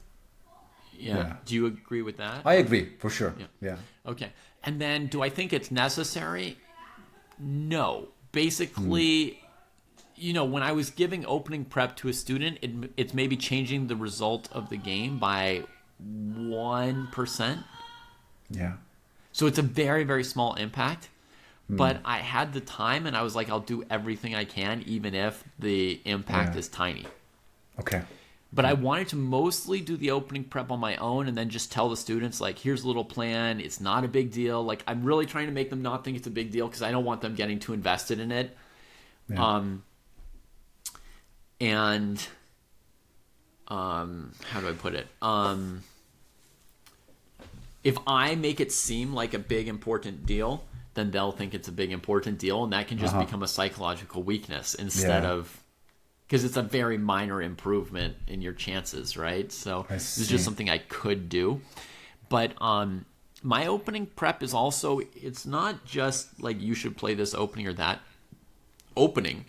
Yeah. Do you agree with that? I agree, for sure. Yeah. Okay. And then, do I think it's necessary? No. Basically, when I was giving opening prep to a student, it's maybe changing the result of the game by 1%. Yeah. So it's a very, very small impact. But I had the time, and I was like, I'll do everything I can, even if the impact is tiny. Okay. But I wanted to mostly do the opening prep on my own, and then just tell the students, like, here's a little plan. It's not a big deal. Like, I'm really trying to make them not think it's a big deal, because I don't want them getting too invested in it. Yeah. How do I put it? If I make it seem like a big, important deal, then they'll think it's a big, important deal, and that can just become a psychological weakness instead of... Because it's a very minor improvement in your chances, right? So this is just something I could do. But my opening prep is also... It's not just like you should play this opening or that opening.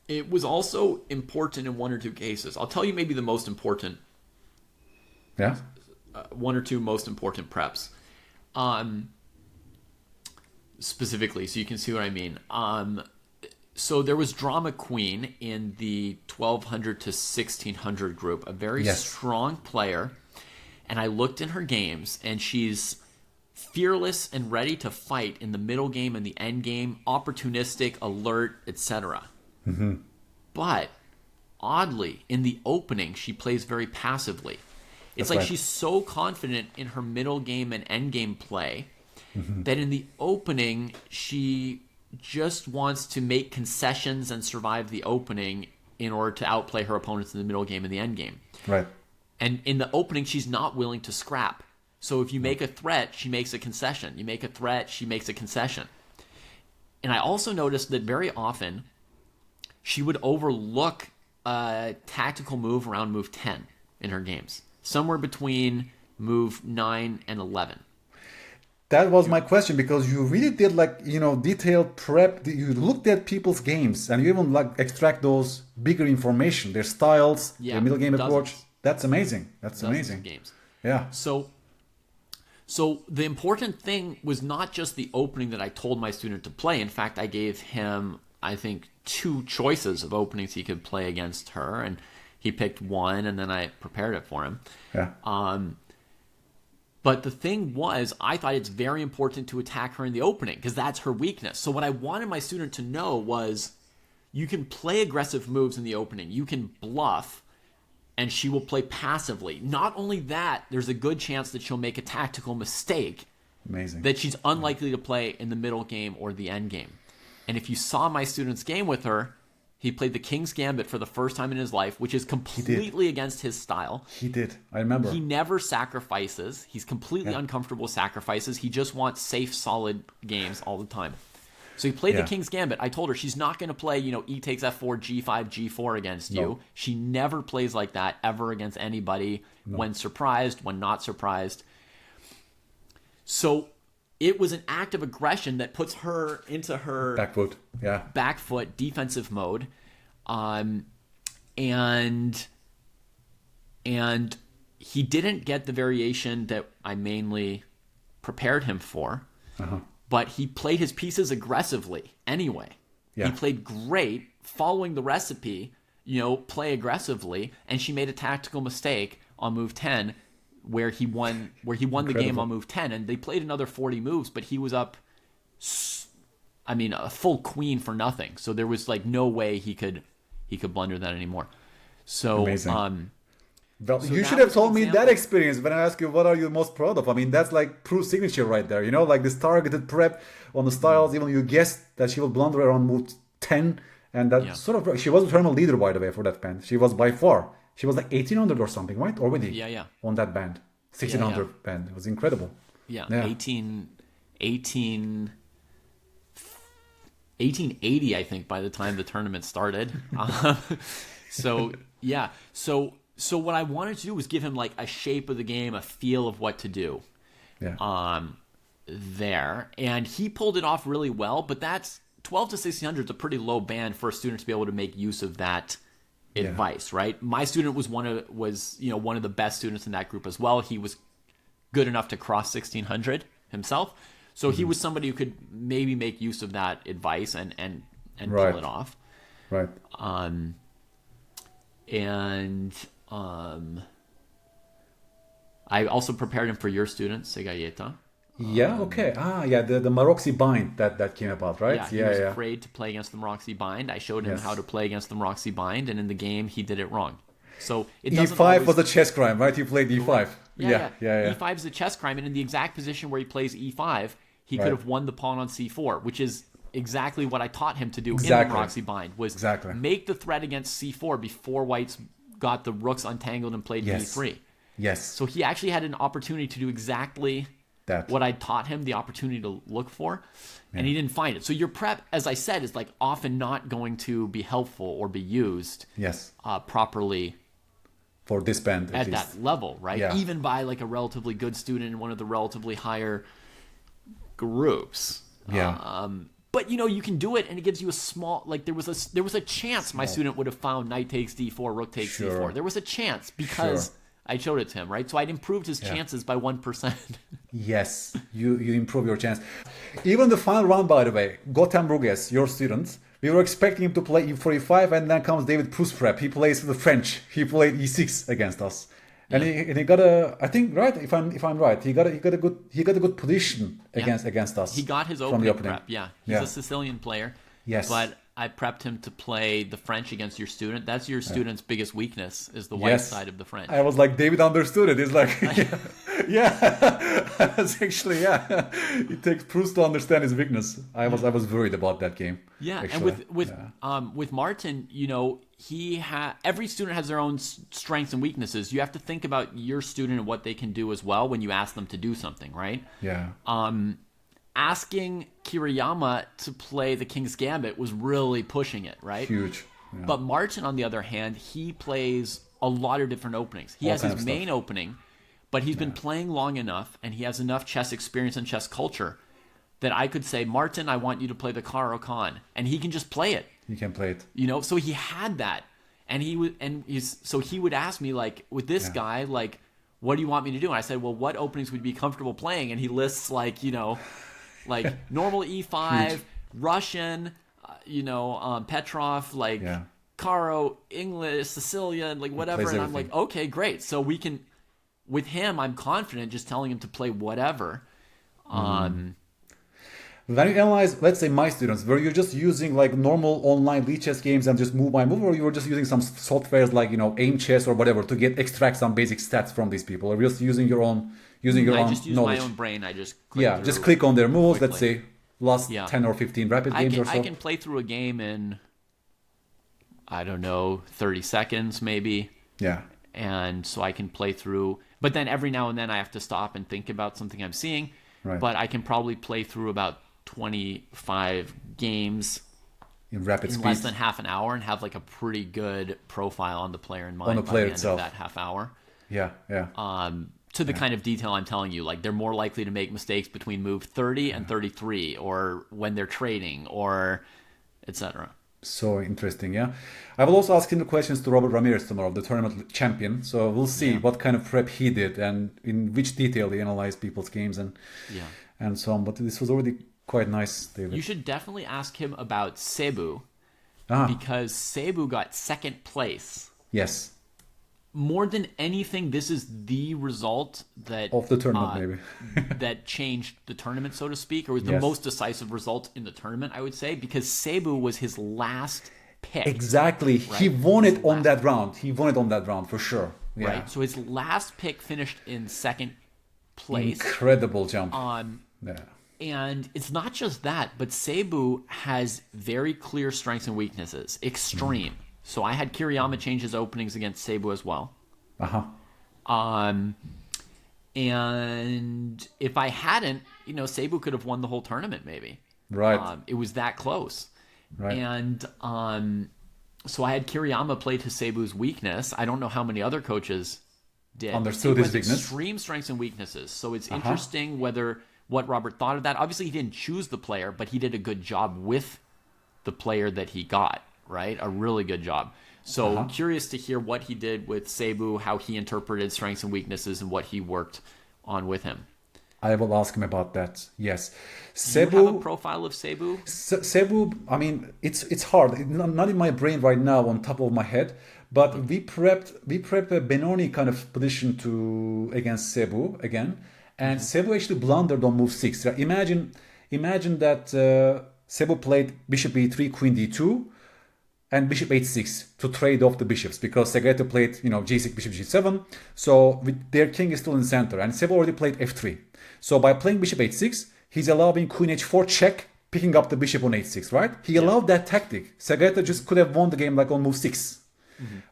It was also important in 1 or 2 cases. I'll tell you maybe the most important. Yeah. 1 or 2 most important preps. specifically, so you can see what I mean. So there was Drama Queen in the 1200 to 1600 group, a very strong player. And I looked in her games, and she's fearless and ready to fight in the middle game and the end game, opportunistic, alert, etc. But oddly, in the opening, she plays very passively. It's like she's so confident in her middle game and end game play that in the opening, she just wants to make concessions and survive the opening in order to outplay her opponents in the middle game and the end game. Right. And in the opening, she's not willing to scrap. So if you make a threat, she makes a concession. You make a threat, she makes a concession. And I also noticed that very often she would overlook a tactical move around move 10 in her games, somewhere between move 9 and 11. That was my question, because you really did detailed prep. You looked at people's games and you even extract those bigger information, their styles, their middle game approach. That's amazing. That's amazing. Games. Yeah. So the important thing was not just the opening that I told my student to play. In fact, I gave him, I think, 2 choices of openings he could play against her, and he picked one, and then I prepared it for him. Yeah. But the thing was, I thought it's very important to attack her in the opening because that's her weakness. So what I wanted my student to know was you can play aggressive moves in the opening. You can bluff, and she will play passively. Not only that, there's a good chance that she'll make a tactical mistake that she's unlikely to play in the middle game or the end game. And if you saw my student's game with her, he played the King's Gambit for the first time in his life, which is completely against his style. He did. I remember. He never sacrifices. He's completely uncomfortable with sacrifices. He just wants safe, solid games all the time. So he played the King's Gambit. I told her she's not going to play, E takes F4, G5, G4 against you. She never plays like that ever against anybody when surprised, when not surprised. So it was an act of aggression that puts her into her back foot defensive mode. And he didn't get the variation that I mainly prepared him for. But he played his pieces aggressively anyway. Yeah. He played great, following the recipe, play aggressively, and she made a tactical mistake on move 10 where he won the game on move 10, and they played another 40 moves, but he was up a full queen for nothing. So there was no way he could blunder that anymore. So amazing. Well, you should have told me that experience when I asked you what are you most proud of. I mean, that's like Pruess' signature right there. This targeted prep on the styles. Even you guessed that she will blunder around move 10. And that she was a tournament leader, by the way, for that band. She was by far. She was 1800 or something, right? Already on that band. 1600 band. It was incredible. Yeah. 1880, I think, by the time the tournament started. So what I wanted to do was give him a shape of the game, a feel of what to do there. And he pulled it off really well, but that's 12 to 1600 is a pretty low band for a student to be able to make use of that advice, right? My student was one of the best students in that group as well. He was good enough to cross 1600 himself. So he was somebody who could maybe make use of that advice and pull it off. Right. I also prepared him for your student, Segayeta. Yeah, okay. The Maroxy bind that came about, right? Yeah, he was afraid to play against the Maroxy bind. I showed him how to play against the Maroxy bind, and in the game, he did it wrong. So it doesn't E5 was a chess crime, right? You played E5. Yeah. E5 is a chess crime, and in the exact position where he plays E5, he could have won the pawn on C4, which is exactly what I taught him to do in the Maroxy bind, was make the threat against C4 before White's got the rooks untangled and played E3. Yes. So he actually had an opportunity to do exactly what I taught him, the opportunity to look for, and he didn't find it. So your prep, as I said, is often not going to be helpful or be used properly for this band at that level, right? Yeah. Even by a relatively good student in one of the relatively higher groups. Yeah. But you can do it, and it gives you a small there was a chance my student would have found knight takes d4, rook takes d4. There was a chance because I showed it to him, right? So I'd improved his chances by 1%. Yes, you improve your chance. Even the final round, by the way, Gothenburg, your student, we were expecting him to play e4, e5, and then comes David Pruess prep. He plays the French. He played e6 against us, and he got a, I think, right, if I'm right, he got a good position against us. He got his opening prep. Yeah, he's a Sicilian player. Yes, but I prepped him to play the French against your student. That's your student's biggest weakness, is the white side of the French. I was like, David understood it. He's like, That's actually, it takes Pruess to understand his weakness. I was worried about that game. Yeah, actually. And with Martin, every student has their own strengths and weaknesses. You have to think about your student and what they can do as well when you ask them to do something, right? Yeah. Asking Kiriyama to play the King's Gambit was really pushing it, right? Huge. Yeah. But Martin, on the other hand, he plays a lot of different openings. He has his main opening, but he's been playing long enough, and he has enough chess experience and chess culture that I could say, Martin, I want you to play the Caro Khan, and he can just play it. He can play it. So he had that, and he would ask me, like, with this guy, like, what do you want me to do? And I said, well, what openings would you be comfortable playing? And he lists, like, normal e5, huge. Russian, Petrov, like Caro, English, Sicilian, like whatever. And I'm like, okay, great. So we can, with him, I'm confident just telling him to play whatever. When you analyze, let's say, my students, were you just using like normal online Lichess games and just move by move, or you were just using some softwares like aim chess or whatever to extract some basic stats from these people, or just using your own I just use knowledge? My own brain. I just click on their moves. quickly. Let's say last 10 or 15 rapid games or so. I can play through a game in, I don't know, 30 seconds maybe. Yeah. And so I can play through, but then every now and then I have to stop and think about something I'm seeing. Right. But I can probably play through about 25 games in rapid speed, less than half an hour, and have like a pretty good profile on the player in mind on the player by the itself. end of that half hour. Yeah. To the kind of detail I'm telling you, like they're more likely to make mistakes between move 30 and 33, or when they're trading, or etc. So interesting, yeah. I will also ask him the questions to Robert Ramirez tomorrow, the tournament champion. So we'll see what kind of prep he did and in which detail he analyzed people's games and so on. But this was already quite nice, David. You should definitely ask him about Sebu, because Sebu got second place. Yes. More than anything, this is the result that of the tournament, maybe that changed the tournament, so to speak, or was the most decisive result in the tournament, I would say, because Sebu was his last pick. Exactly, right? He won it on that round. He won it on that round for sure. Yeah. Right. So his last pick finished in second place. Incredible jump. And it's not just that, but Sebu has very clear strengths and weaknesses. Extreme. So I had Kiriyama change his openings against Sebu as well. And if I hadn't, Sebu could have won the whole tournament maybe. Right. It was that close. Right. And so I had Kiriyama play to Sebu's weakness. I don't know how many other coaches did. Understood his weakness. Extreme strengths and weaknesses. So it's interesting what Robert thought of that. Obviously, he didn't choose the player, but he did a good job with the player that he got. Right? A really good job. So curious to hear what he did with Sebu, how he interpreted strengths and weaknesses, and what he worked on with him. I will ask him about that. Yes. Sebu, do you have a profile of Sebu? Sebu, I mean, it's hard. It's not in my brain right now on top of my head, but we prepped a Benoni kind of position against Sebu again, and Sebu actually blundered on move 6. Imagine that Sebu played bishop e3, queen d2, and bishop h6 to trade off the bishops, because Segato played, g6, bishop g7. So their king is still in the center, and Sebu already played f3. So by playing bishop h6, he's allowing queen h4 check, picking up the bishop on h6, right? He allowed that tactic. Segato just could have won the game like on move 6.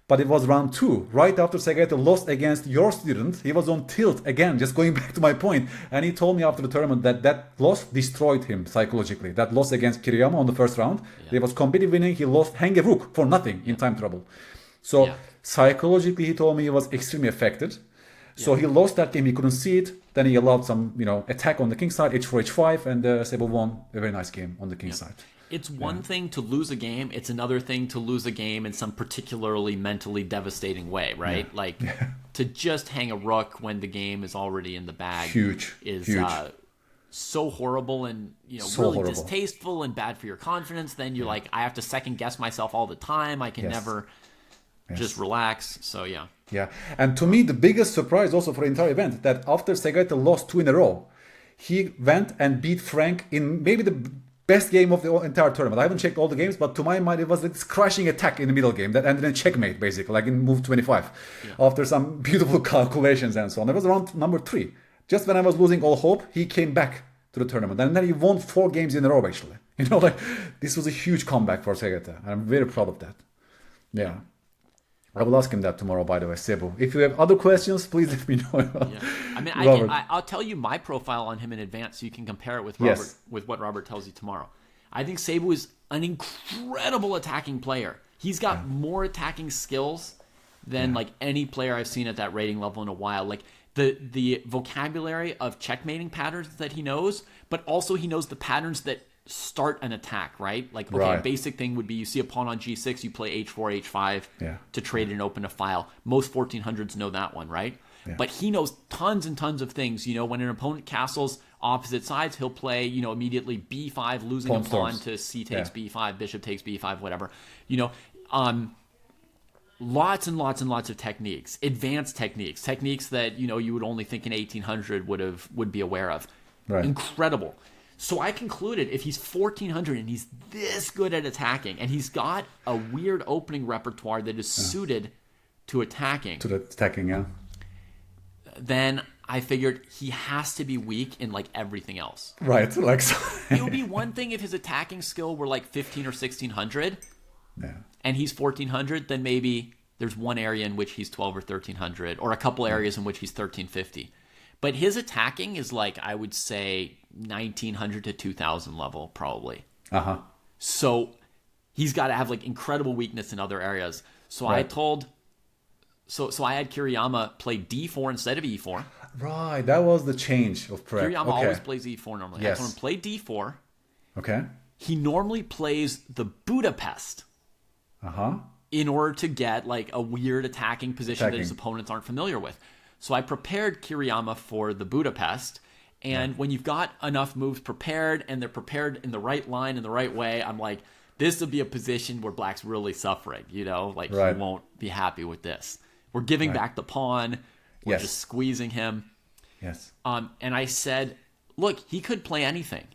But it was round 2. Right after Segato lost against your student, he was on tilt again, just going back to my point. And he told me after the tournament that loss destroyed him psychologically. That loss against Kiriyama on the first round. He was competitive winning. He lost hang a rook for nothing in time trouble. So psychologically, he told me he was extremely affected. So he lost that game. He couldn't see it. Then he allowed some, attack on the king side, h4, h5, and Sebu won a very nice game on the king side. It's one thing to lose a game. It's another thing to lose a game in some particularly mentally devastating way, right? Yeah. Like to just hang a rook when the game is already in the bag is so horrible and really distasteful and bad for your confidence. Then you're like, I have to second guess myself all the time. I can never just relax. So yeah. Yeah, and to me the biggest surprise also for the entire event that after Segata lost 2 in a row, he went and beat Frank in maybe the best game of the entire tournament. I haven't checked all the games, but to my mind, it was this crushing attack in the middle game that ended in checkmate, basically, like in move 25, after some beautiful calculations and so on. It was around number 3. Just when I was losing all hope, he came back to the tournament, and then he won 4 games in a row, actually. This was a huge comeback for Segata, and I'm very proud of that. Yeah. I will ask him that tomorrow, by the way, Sebu. If you have other questions, please let me know. I mean, I'll tell you my profile on him in advance so you can compare it with Robert, with what Robert tells you tomorrow. I think Sebu is an incredible attacking player. He's got more attacking skills than like any player I've seen at that rating level in a while. Like the vocabulary of checkmating patterns that he knows, but also he knows the patterns that start an attack, right? Like, okay, a basic thing would be you see a pawn on g6, you play h4, h5 to trade and open a file. Most 1400s know that one, right? Yeah. But he knows tons and tons of things. When an opponent castles opposite sides, he'll play, immediately b5, losing a pawn to c takes b5, bishop takes b5, whatever. Lots and lots and lots of techniques, advanced techniques that, you would only think an 1800 would be aware of. Right. Incredible. So I concluded if he's 1400 and he's this good at attacking and he's got a weird opening repertoire that is suited to attacking. Then I figured he has to be weak in like everything else. Right. Like so. It would be one thing if his attacking skill were like 15 or 1600 and he's 1400, then maybe there's one area in which he's 12 or 1300 or a couple areas in which he's 1350. But his attacking is like, I would say, 1900 to 2000 level, probably. So he's got to have like incredible weakness in other areas. So I had Kiriyama play d4 instead of e4. Right, that was the change of prep. Kiriyama always plays e4 normally. I told him play d4. Okay. He normally plays the Budapest. In order to get like a weird attacking position that his opponents aren't familiar with. So I prepared Kiriyama for the Budapest, and when you've got enough moves prepared, and they're prepared in the right line, in the right way, I'm like, this will be a position where Black's really suffering, he won't be happy with this. We're giving back the pawn, we're just squeezing him. And I said, look, he could play anything.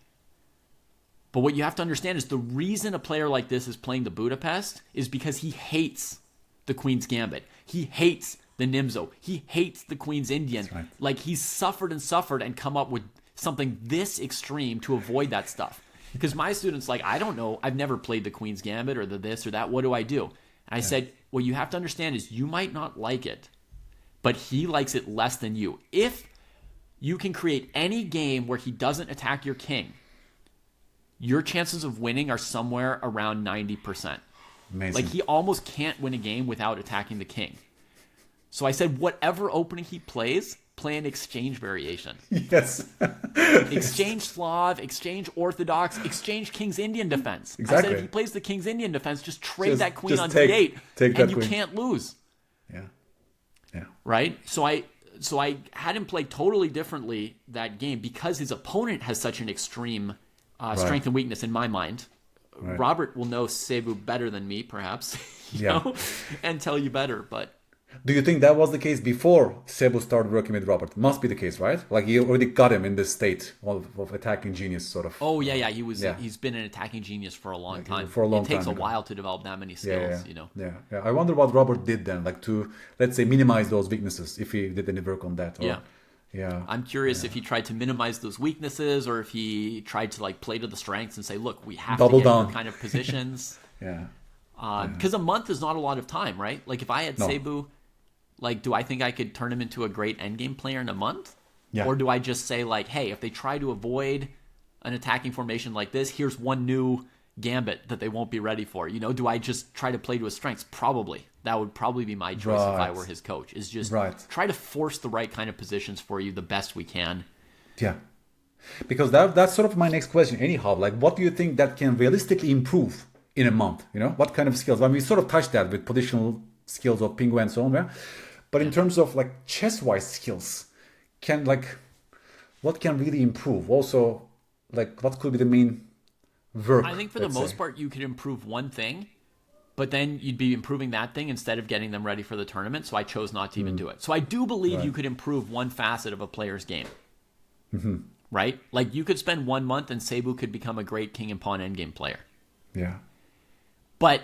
But what you have to understand is the reason a player like this is playing the Budapest is because he hates the Queen's Gambit. He hates the Nimzo. He hates the Queen's Indian. Right. Like, he's suffered and come up with something this extreme to avoid that stuff. Because my students, like, I don't know, I've never played the Queen's Gambit or the this or that. What do I do? And I said, what you have to understand is you might not like it, but he likes it less than you. If you can create any game where he doesn't attack your king, your chances of winning are somewhere around 90%. Amazing. Like, he almost can't win a game without attacking the king. So I said, whatever opening he plays, play an exchange variation. Exchange Slav, exchange Orthodox, exchange King's Indian defense. Exactly. I said, if he plays the King's Indian defense, just trade that queen on d8, and you can't lose. Right? So I had him play totally differently that game because his opponent has such an extreme strength and weakness in my mind. Robert will know Sebu better than me, perhaps, you know, and tell you better, but... Do you think that was the case before Sebu started working with Robert? Must be the case, right? Like, he already got him in this state of attacking genius, sort of. Oh, yeah. He's been an attacking genius for a long time. It takes a while to develop that many skills, you know. Yeah. I wonder what Robert did then, like to, let's say, minimize those weaknesses, if he did any work on that. Or, I'm curious if he tried to minimize those weaknesses or if he tried to, like, play to the strengths and say, look, we have to get in kind of positions. Because a month is not a lot of time, right? Like, if I had Sebu... Like, do I think I could turn him into a great endgame player in a month? Or do I just say, like, hey, if they try to avoid an attacking formation like this, here's one new gambit that they won't be ready for. You know, do I just try to play to his strengths? Probably. That would probably be my choice if I were his coach, is just try to force the right kind of positions for you the best we can. Because that's sort of my next question anyhow. Like, what do you think that can realistically improve in a month? What kind of skills? I mean, we sort of touched that with positional skills of Pingu and so on. Yeah? But in terms of like chess-wise skills, what can really improve? Also, like, what could be the main work? I think for the most part, you could improve one thing, but then you'd be improving that thing instead of getting them ready for the tournament. So I chose not to even do it. So I do believe you could improve one facet of a player's game. Mm-hmm. Right? Like, you could spend 1 month and Sebu could become a great king and pawn endgame player. Yeah. But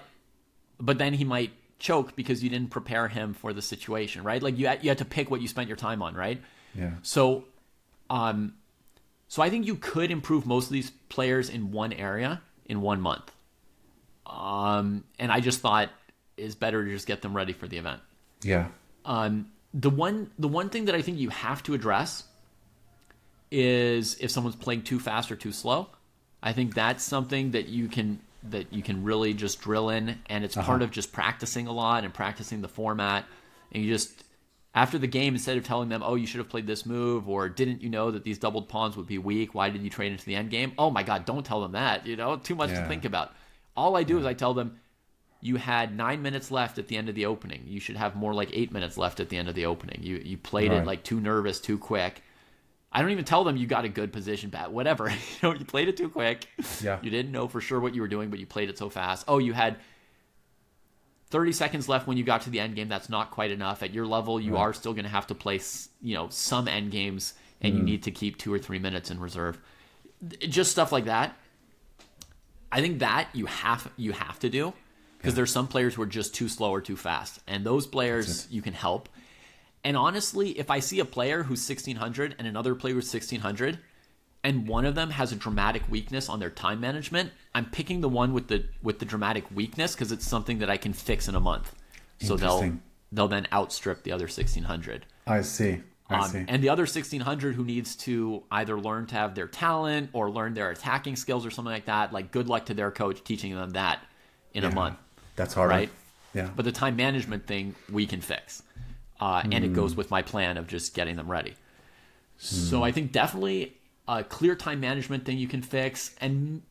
then he might choke because you didn't prepare him for the situation, right? Like, you had to pick what you spent your time on, right? Yeah. So I think you could improve most of these players in one area in 1 month. And I just thought it's better to just get them ready for the event. Yeah. The one thing that I think you have to address is if someone's playing too fast or too slow. I think that's something that you can really just drill in, and it's part of just practicing a lot and practicing the format. And you just, after the game, instead of telling them, oh, you should have played this move, or didn't you know that these doubled pawns would be weak? Why did you trade into the end game? Oh my God, don't tell them that. Too much to think about. All I do is I tell them, you had 9 minutes left at the end of the opening. You should have more like 8 minutes left at the end of the opening. You played it like too nervous, too quick. I don't even tell them you got a good position bet, whatever. You played it too quick. Yeah. You didn't know for sure what you were doing, but you played it so fast. Oh, you had 30 seconds left when you got to the end game. That's not quite enough. At your level, you are still going to have to play, some end games, and you need to keep 2 or 3 minutes in reserve. Just stuff like that. I think that you have to do, because there's some players who are just too slow or too fast, and those players you can help. And honestly, if I see a player who's 1600 and another player who's 1600, and one of them has a dramatic weakness on their time management, I'm picking the one with the dramatic weakness because it's something that I can fix in a month. So they'll then outstrip the other 1600. I see. And the other 1600 who needs to either learn to have their talent or learn their attacking skills or something like that, like, good luck to their coach teaching them that in a month. That's hard, right? Yeah. But the time management thing we can fix. And it goes with my plan of just getting them ready. So I think definitely a clear time management thing you can fix. And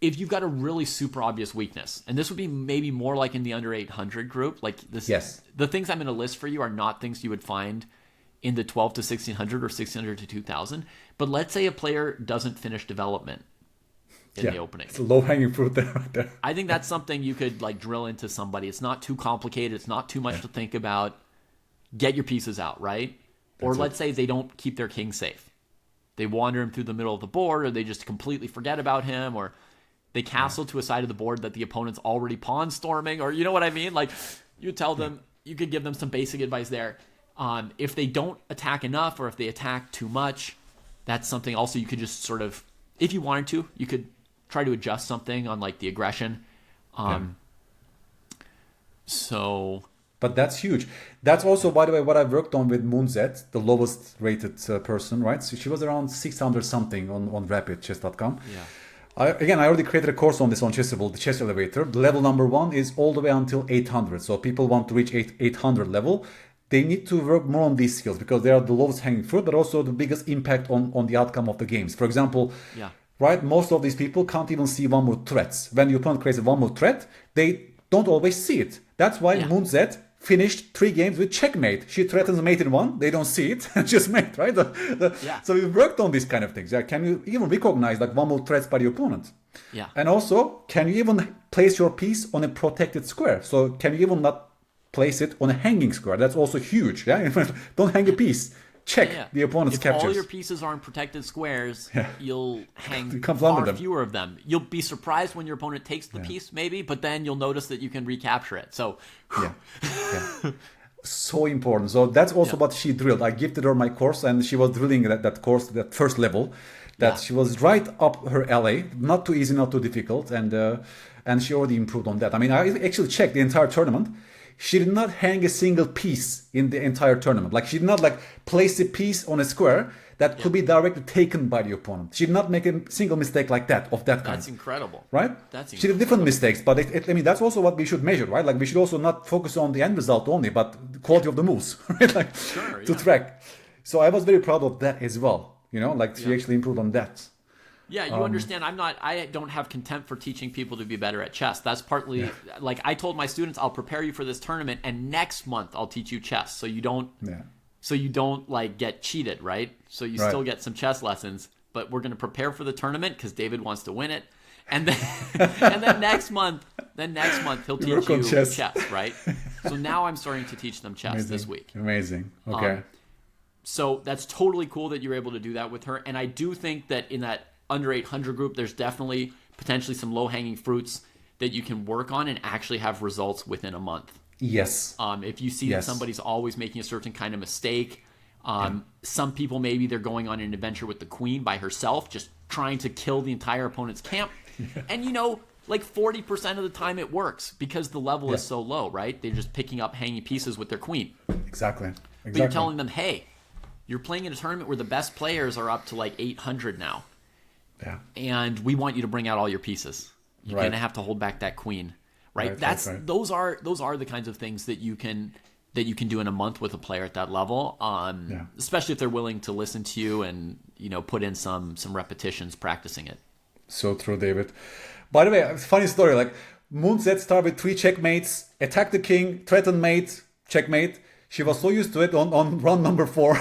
if you've got a really super obvious weakness, and this would be maybe more like in the under 800 group, like this, the things I'm going to list for you are not things you would find in the 12 to 1600 or 1600 to 2000. But let's say a player doesn't finish development in the opening. It's a low-hanging fruit there, right there. I think that's something you could like drill into somebody. It's not too complicated. It's not too much to think about. Get your pieces out, right? Or let's say they don't keep their king safe. They wander him through the middle of the board, or they just completely forget about him, or they castle to a side of the board that the opponent's already pawn storming, or you know what I mean? Like, you tell them, you could give them some basic advice there. If they don't attack enough, or if they attack too much, that's something also you could just sort of, if you wanted to, you could try to adjust something on like the aggression. But that's huge. That's also, by the way, what I worked on with Moonzet, the lowest rated person, right? So she was around 600 something on rapidchess.com. Yeah. I already created a course on this on Chessable, the chess elevator. The level number 1 is all the way until 800. So people want to reach 800 level. They need to work more on these skills because they are the lowest hanging fruit, but also the biggest impact on the outcome of the games. For example, right, most of these people can't even see one more threats. When your opponent creates a one more threat, they don't always see it. That's why Moonzet finished 3 games with checkmate. She threatens mate in 1, they don't see it, just mate, right? So we worked on these kind of things. Can you even recognize like one more threats by the opponent? Yeah. And also, can you even place your piece on a protected square? So can you even not place it on a hanging square? That's also huge. Yeah, don't hang a piece. Check the opponent's captures. If all your pieces are in protected squares, you'll hang far fewer of them. You'll be surprised when your opponent takes the piece, maybe, but then you'll notice that you can recapture it. So, so important. So that's also what she drilled. I gifted her my course, and she was drilling that course, that first level. That she was right up her alley. Not too easy, not too difficult, and she already improved on that. I mean, I actually checked the entire tournament. She did not hang a single piece in the entire tournament. Like, she did not like place a piece on a square that could be directly taken by the opponent. She did not make a single mistake like that, of that kind. That's incredible. Right? She did different mistakes, but I mean, that's also what we should measure, right? Like, we should also not focus on the end result only, but the quality of the moves, right? Like, to track. So I was very proud of that as well. Like she actually improved on that. Yeah, you understand. I don't have contempt for teaching people to be better at chess. That's partly like I told my students, I'll prepare you for this tournament, and next month I'll teach you chess, so you don't like get cheated, right? So you still get some chess lessons, but we're going to prepare for the tournament because David wants to win it, and then and then next month he'll teach you chess, right? So now I'm starting to teach them chess this week. Amazing. Okay. So that's totally cool that you're able to do that with her, and I do think that in that under 800 group, there's definitely potentially some low-hanging fruits that you can work on and actually have results within a month. Yes. If you see that somebody's always making a certain kind of mistake, some people, maybe they're going on an adventure with the queen by herself, just trying to kill the entire opponent's camp. And like 40% of the time it works because the level is so low, right? They're just picking up hanging pieces with their queen. Exactly. But you're telling them, hey, you're playing in a tournament where the best players are up to like 800 now. Yeah. And we want you to bring out all your pieces. You're going to have to hold back that queen, right? Those are the kinds of things that you can do in a month with a player at that level. Especially if they're willing to listen to you and put in some repetitions practicing it. So true, David. By the way, funny story. Like Moon set start with 3 checkmates, attack the king, threaten mate, checkmate. She was so used to it on run number 4,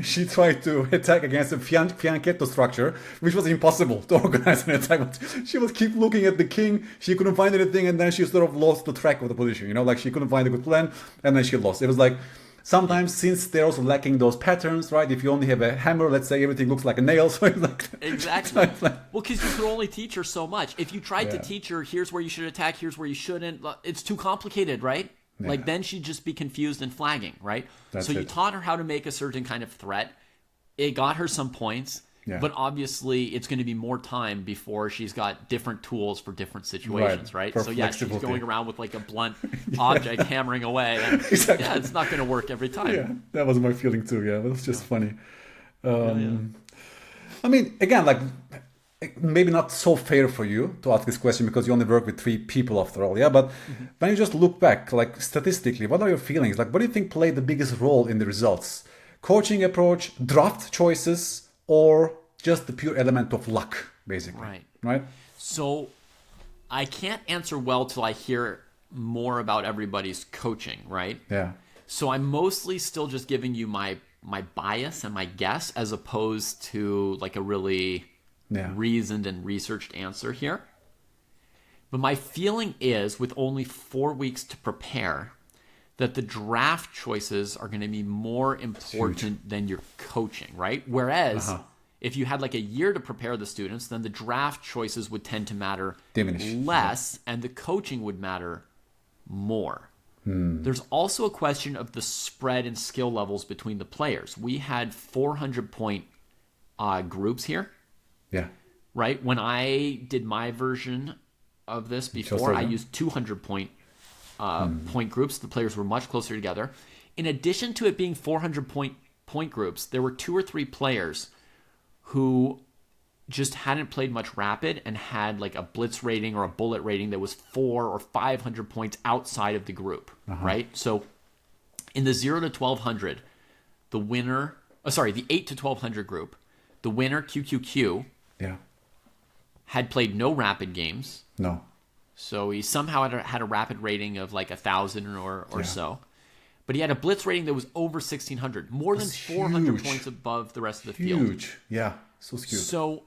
she tried to attack against a fianchetto structure, which was impossible to organize an attack. But she was keep looking at the king, she couldn't find anything, and then she sort of lost the track of the position. Like she couldn't find a good plan, and then she lost. It was like, sometimes since they're also lacking those patterns, right? If you only have a hammer, let's say everything looks like a nail. So it's like exactly. Well, because you could only teach her so much. If you tried to teach her, here's where you should attack, here's where you shouldn't, it's too complicated, right? Yeah. Like then she'd just be confused and flagging, right? So you taught her how to make a certain kind of threat. It got her some points, but obviously it's going to be more time before she's got different tools for different situations, right? So she's going around with like a blunt object hammering away. And, it's not going to work every time. Yeah, that was my feeling too. Yeah, it was just funny. I mean, again, like maybe not so fair for you to ask this question because you only work with 3 people after all, but when you just look back, like statistically, what are your feelings? Like, what do you think played the biggest role in the results? Coaching approach, draft choices, or just the pure element of luck, basically? Right? So I can't answer well till I hear more about everybody's coaching, right? Yeah. So I'm mostly still just giving you my bias and my guess as opposed to like a really reasoned and researched answer here. But my feeling is, with only 4 weeks to prepare, that the draft choices are going to be more important than your coaching, right? Whereas if you had like a year to prepare the students, then the draft choices would tend to matter less and the coaching would matter more. There's also a question of the spread in skill levels between the players. We had 400-point groups here. Yeah. Right? When I did my version of this before, I used 200-point point groups. The players were much closer together. In addition to it being 400-point groups, there were 2 or 3 players who just hadn't played much rapid and had like a blitz rating or a bullet rating that was 400 or 500 points outside of the group, right? So in the 0 to 1200, the 8 to 1200 group, the winner, QQQ, had played no rapid games. No. So he somehow had a rapid rating of like 1,000 or so. But he had a blitz rating that was over 1,600, more than 400 points above the rest of the field. Huge. Yeah, so skewed. So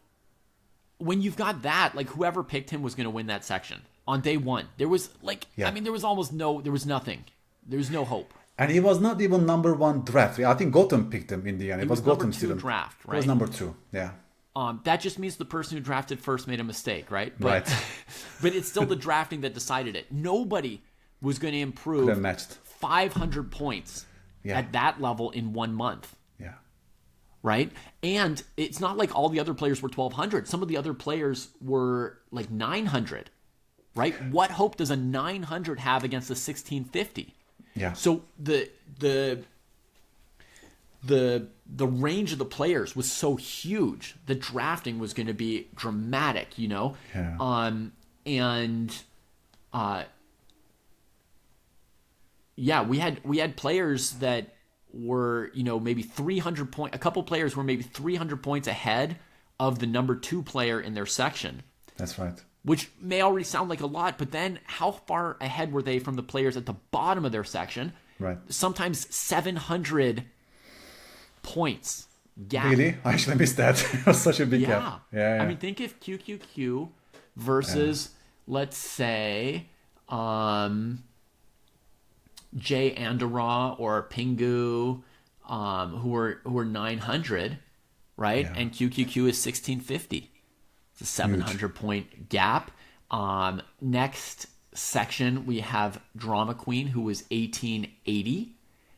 when you've got that, like whoever picked him was going to win that section on day 1. There was like, I mean, there was nothing. There was no hope. And he was not even number 1 draft. I think Gotham picked him in the end. It was Gotham's number 2 draft, right? It was number 2, yeah. That just means the person who drafted first made a mistake, right? But it's still the drafting that decided it. Nobody was going to improve 500 points at that level in 1 month. Yeah. Right? And it's not like all the other players were 1,200. Some of the other players were like 900, right? What hope does a 900 have against a 1,650? Yeah. So the range of the players was so huge. The drafting was going to be dramatic, Yeah. We had players that were, maybe 300 points. A couple players were maybe 300 points ahead of the number 2 player in their section. That's right. Which may already sound like a lot, but then how far ahead were they from the players at the bottom of their section? Right. Sometimes 700 points gap. Really? I actually missed that. It was such a big gap. Yeah. I mean, think if QQQ versus, let's say, Jay Andorra or Pingu, who are 900, right? Yeah. And QQQ is 1650. It's a 700 point gap. Next section, we have Drama Queen, who was 1880.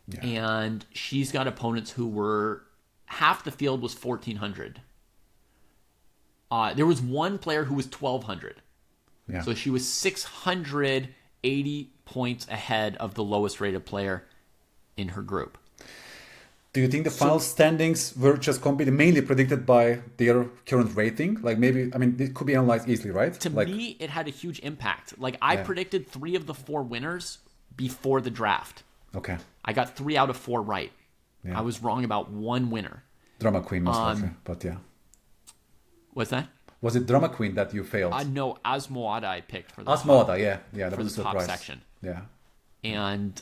Yeah. And she's got opponents who were, half the field was 1400. There was one player who was 1200. Yeah. So she was 680 points ahead of the lowest rated player in her group. Do you think the final standings were just completely mainly predicted by their current rating? Like maybe, I mean, it could be analyzed easily, right? To me, it had a huge impact. Like I predicted 3 of the 4 winners before the draft. Okay. I got 3 out of 4 right. Yeah. I was wrong about 1 winner. Drama Queen most likely, but yeah. What's that? Was it Drama Queen that you failed? No, Asmoada I picked for the Asmoada, yeah, that was a surprise. Top section. Yeah. And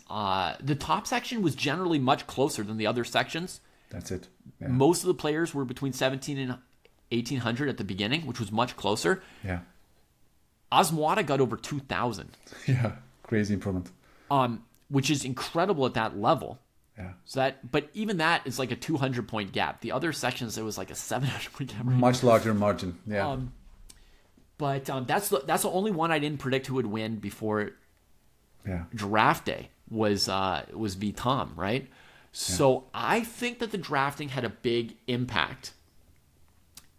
the top section was generally much closer than the other sections. That's it. Yeah. Most of the players were between 17 and 1800 at the beginning, which was much closer. Yeah. Asmoada got over 2000. Yeah, crazy improvement. Which is incredible at that level. Yeah. But even that is like a 200 point gap. The other sections, it was like a 700 point gap. Right? Much larger margin. Yeah. But that's the only one I didn't predict who would win before draft day was V Tom, right? So I think that the drafting had a big impact,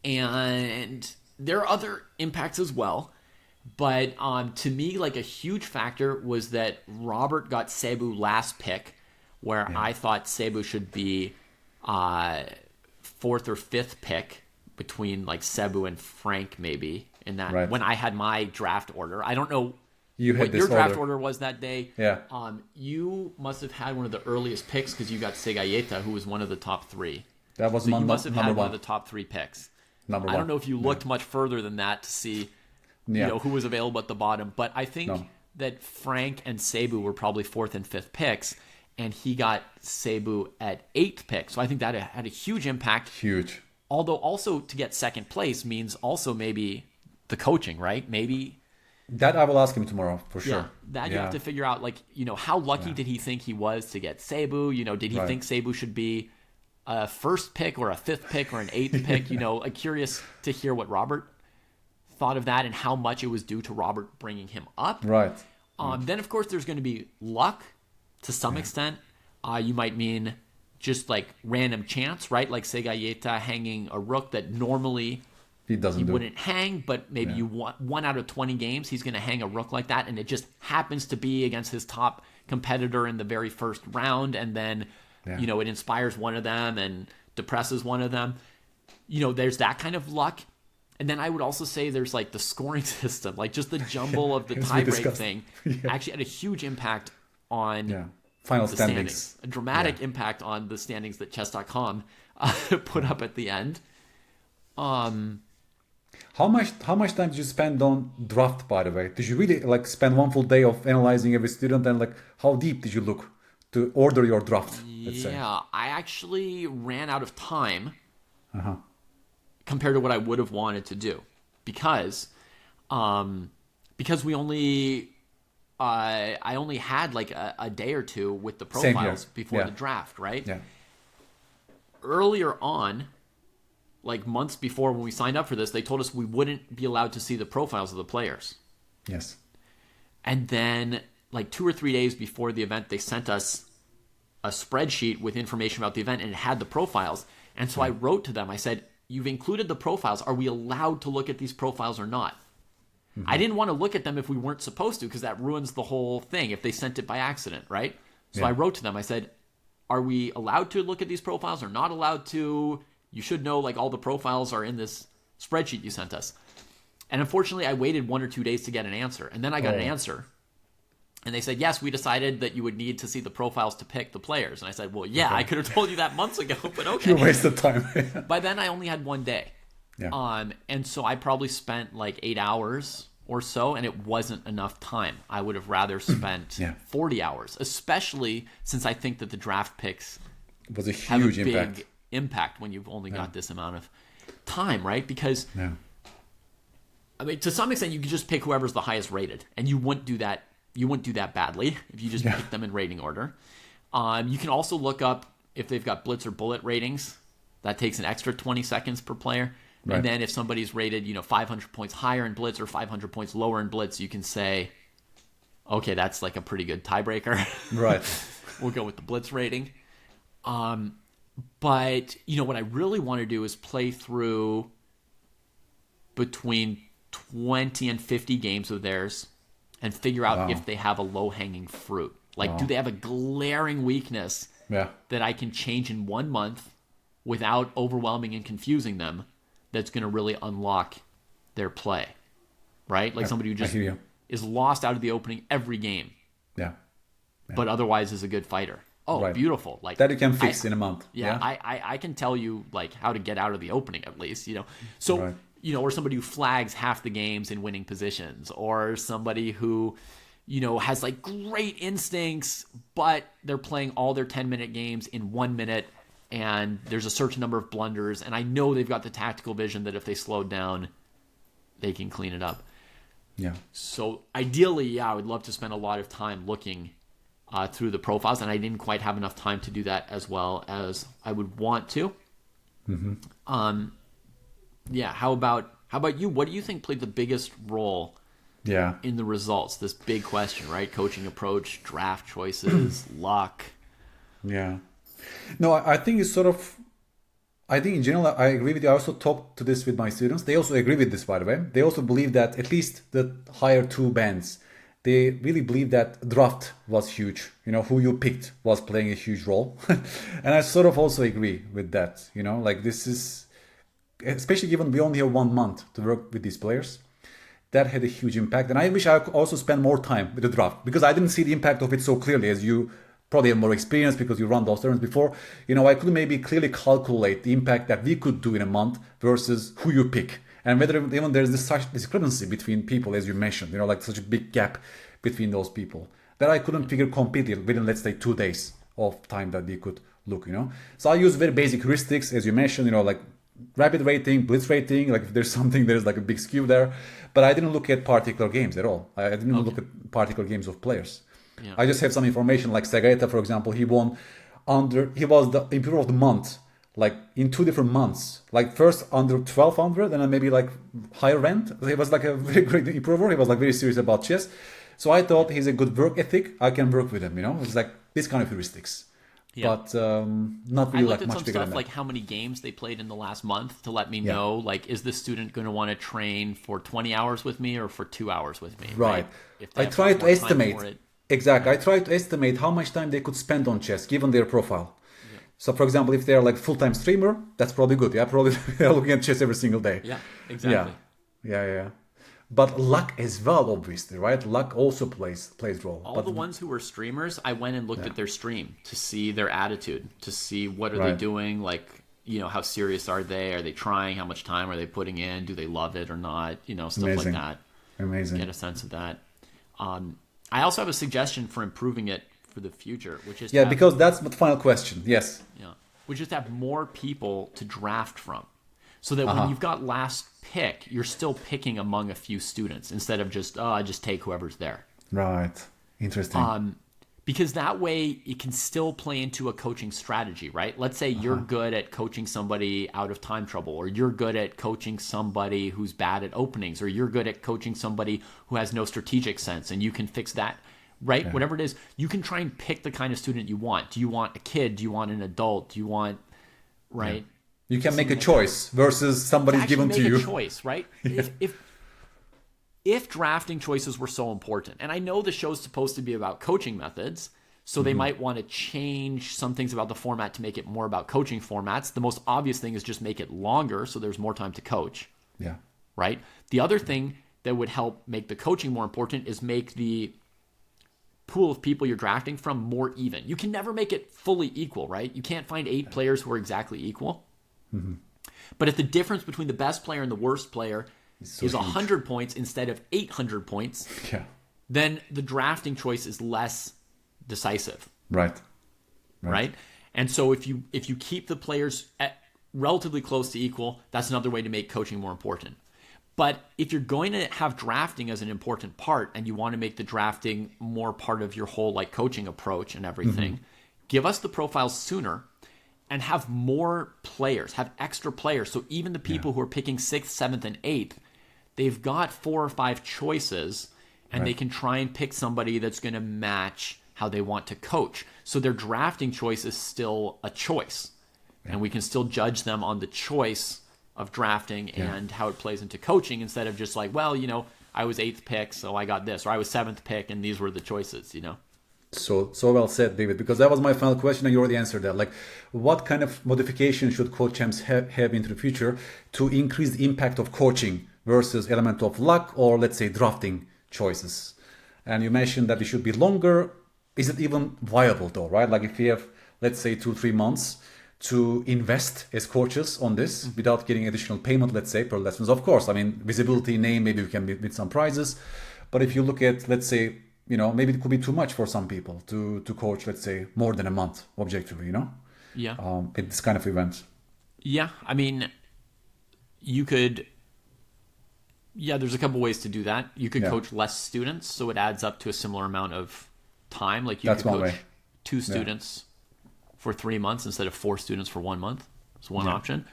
and there are other impacts as well. But to me, like a huge factor was that Robert got Sebu last pick, where I thought Sebu should be 4th or 5th pick between like Sebu and Frank maybe in that when I had my draft order. I don't know what your draft order was that day. Yeah. You must have had one of the earliest picks because you got Segayeta, who was one of the top 3. That was so you must have had one one of the top 3 picks. Number 1. I don't know if you looked much further than that to see who was available at the bottom, but I think that Frank and Sebu were probably 4th and 5th picks, and he got Sebu at 8th pick. So I think that had a huge impact. Huge. Although also to get 2nd place means also maybe the coaching, right? Maybe that I will ask him tomorrow for sure. Yeah, that you have to figure out, like, how lucky did he think he was to get Sebu? Did he think Sebu should be a 1st pick or a 5th pick or an 8th pick? I'm curious to hear what Robert thought of that and how much it was due to Robert bringing him up. Right. Then, of course, there's going to be luck to some extent. You might mean just like random chance, right? Like Segayeta hanging a rook that normally he wouldn't hang, but maybe you want 1 out of 20 games, he's going to hang a rook like that, and it just happens to be against his top competitor in the very first round, and then it inspires one of them and depresses one of them. There's that kind of luck. And then I would also say there's like the scoring system, like just the jumble of the tiebreak thing actually had a huge impact on final the standings. A dramatic impact on the standings that chess.com put up at the end. How much time did you spend on draft, by the way? Did you really spend one full day of analyzing every student, and how deep did you look to order your draft? Let's say? I actually ran out of time compared to what I would have wanted to do because we only I only had like a day or 2 with the profiles before the draft, right? Yeah. Earlier on, like months before when we signed up for this, they told us we wouldn't be allowed to see the profiles of the players. Yes. And then like 2 or 3 days before the event, they sent us a spreadsheet with information about the event, and it had the profiles. And so I wrote to them, I said, you've included the profiles. Are we allowed to look at these profiles or not? Mm-hmm. I didn't want to look at them if we weren't supposed to, because that ruins the whole thing if they sent it by accident, right? So I wrote to them, I said, are we allowed to look at these profiles or not allowed to? You should know, like, all the profiles are in this spreadsheet you sent us. And unfortunately, I waited 1 or 2 days to get an answer. And then I got an answer. And they said, yes, we decided that you would need to see the profiles to pick the players. And I said, well, yeah, I could have told you that months ago, but okay. You wasted time. By then, I only had one day. Yeah. And so I probably spent like 8 hours or so, and it wasn't enough time. I would have rather spent 40 hours, especially since I think that the draft picks It was a have huge a big impact. impact when you've only got this amount of time, right? Because, I mean, to some extent, you could just pick whoever's the highest rated, and you wouldn't do that. You wouldn't do that badly if you just pick them in rating order. You can also look up if they've got blitz or bullet ratings. That takes an extra 20 seconds per player. Right. And then if somebody's rated, 500 points higher in blitz or 500 points lower in blitz, you can say, okay, that's like a pretty good tiebreaker. Right. We'll go with the blitz rating. But, what I really want to do is play through between 20 and 50 games of theirs and figure out if they have a low-hanging fruit. Like, do they have a glaring weakness that I can change in 1 month without overwhelming and confusing them that's going to really unlock their play, right? Like somebody who just is lost out of the opening every game, but otherwise is a good fighter. Oh, beautiful. Like that you can fix in a month. I can tell you like how to get out of the opening at least, So, or somebody who flags half the games in winning positions, or somebody who, has like great instincts, but they're playing all their 10-minute games in 1 minute and there's a certain number of blunders. And I know they've got the tactical vision that if they slow down, they can clean it up. Yeah. So ideally, I would love to spend a lot of time looking through the profiles, and I didn't quite have enough time to do that as well as I would want to. How about you? What do you think played the biggest role in the results? This big question, right? Coaching approach, draft choices, luck. Yeah. No, I think it's sort of, I think in general, I agree with you. I also talked to this with my students. They also agree with this, by the way. They also believe that at least the higher two bands, they really believe that draft was huge. Who you picked was playing a huge role. And I sort of also agree with that. Like this is, especially given we only have 1 month to work with these players, that had a huge impact. And I wish I could also spend more time with the draft because I didn't see the impact of it so clearly as you probably have more experience because you run those tournaments before. I could maybe clearly calculate the impact that we could do in a month versus who you pick. And whether even there's this such discrepancy between people, as you mentioned, like such a big gap between those people that I couldn't figure completely within, let's say, 2 days of time that we could look, So I use very basic heuristics, as you mentioned, like rapid rating, blitz rating, like if there's something, there's like a big skew there. But I didn't look at particular games at all. I didn't look at particular games of players. Yeah. I just have some information like Segaeta, for example, he was the improver of the month, like in 2 different months, like first under 1200 and then maybe like higher ranked. He was like a very great improver. He was like very serious about chess. So I thought he's a good work ethic. I can work with him, It's like this kind of heuristics. Yeah. But not really like much bigger than that. I looked at some stuff like how many games they played in the last month to let me know, like, is this student going to want to train for 20 hours with me or for 2 hours with me? Right. I tried to estimate. Exactly. I tried to estimate how much time they could spend on chess given their profile. Yeah. So, for example, if they're like full-time streamer, that's probably good. Yeah, probably they're looking at chess every single day. Yeah, exactly. Yeah. But luck as well, obviously, right? Luck also plays role. All the ones who were streamers, I went and looked at their stream to see their attitude, to see what are they doing, like, how serious are they? Are they trying? How much time are they putting in? Do they love it or not? Stuff like that. Amazing. Get a sense of that. I also have a suggestion for improving it for the future, which is because that's the final question. Yes. Yeah, which is to have more people to draft from, so that when you've got last pick, you're still picking among a few students instead of just just take whoever's there. Right. Interesting. Because that way it can still play into a coaching strategy, right? Let's say you're good at coaching somebody out of time trouble, or you're good at coaching somebody who's bad at openings, or you're good at coaching somebody who has no strategic sense, and you can fix that, right? Yeah. Whatever it is, you can try and pick the kind of student you want. Do you want a kid? Do you want an adult? Do you want, right? Yeah. You can make a choice versus somebody's given to you. Make a choice, right? Yeah. If drafting choices were so important, and I know the show's supposed to be about coaching methods, so they might want to change some things about the format to make it more about coaching formats. The most obvious thing is just make it longer so there's more time to coach. Yeah. Right? The other thing that would help make the coaching more important is make the pool of people you're drafting from more even. You can never make it fully equal, right? You can't find 8 players who are exactly equal. Mm-hmm. But if the difference between the best player and the worst player is 100 points instead of 800 points, then the drafting choice is less decisive. Right? And so if you keep the players at relatively close to equal, that's another way to make coaching more important. But if you're going to have drafting as an important part and you want to make the drafting more part of your whole like coaching approach and everything, give us the profiles sooner and have more players, have extra players. So even the people who are picking 6th, 7th, and 8th, they've got 4 or 5 choices and they can try and pick somebody that's going to match how they want to coach. So their drafting choice is still a choice. And we can still judge them on the choice of drafting and how it plays into coaching instead of just like, well, I was 8th pick, so I got this, or I was 7th pick, and these were the choices, So well said, David, because that was my final question, and you already answered that. Like, what kind of modification should CoachChamps have into the future to increase the impact of coaching versus element of luck or, let's say, drafting choices? And you mentioned that it should be longer. Is it even viable, though, right? Like, if you have, let's say, 2-3 months to invest as coaches on this without getting additional payment, let's say, per lessons. Of course, I mean, visibility, name, maybe we can with some prizes. But if you look at, let's say, maybe it could be too much for some people to coach, let's say, more than a month, objectively, at this kind of event. Yeah, I mean, you could, there's a couple ways to do that. You could coach less students, so it adds up to a similar amount of time. Like you could coach 2 students for 3 months instead of 4 students for 1 month. It's one option.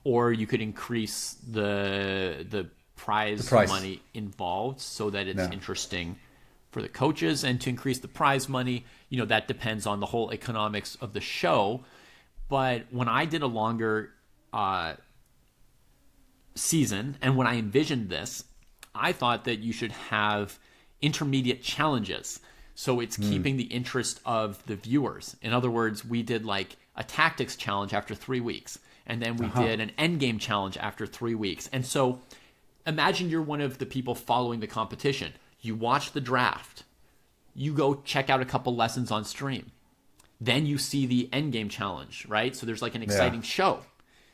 Or you could increase the prize money involved so that it's interesting for the coaches. And to increase the prize money, that depends on the whole economics of the show. But when I did a longer season and when I envisioned this, I thought that you should have intermediate challenges. So it's keeping the interest of the viewers. In other words, we did like a tactics challenge after 3 weeks. And then we did an endgame challenge after 3 weeks. And so imagine you're one of the people following the competition. You watch the draft. You go check out a couple lessons on stream. Then you see the endgame challenge, right? So there's like an exciting show.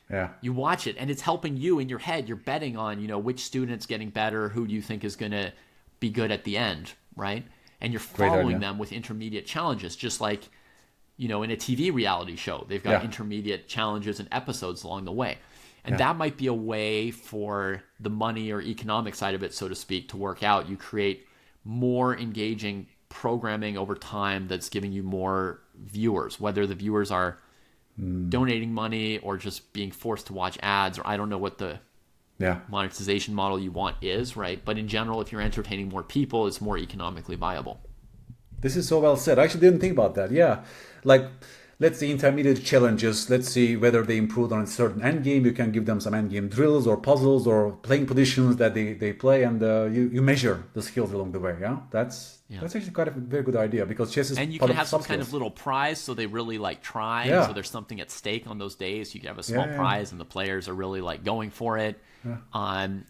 Yeah. You watch it and it's helping you in your head. You're betting on, which student's getting better, who do you think is going to be good at the end, right? And you're following them with intermediate challenges, just like, in a TV reality show. They've got intermediate challenges and episodes along the way. And that might be a way for the money or economic side of it, so to speak, to work out. You create more engaging programming over time that's giving you more viewers, whether the viewers are donating money or just being forced to watch ads, or I don't know what the monetization model you want is, right? But in general, if you're entertaining more people, it's more economically viable. This is so well said. I actually didn't think about that. Yeah. Like, let's say intermediate challenges. Let's see whether they improved on a certain endgame. You can give them some endgame drills or puzzles or playing positions that they play, and you measure the skills along the way. Yeah, that's actually kind of a very good idea, because chess is and you can have some kind of little prize, so they really like try. Yeah. So there's something at stake on those days. You can have a small prize, and the players are really like going for it. Yeah.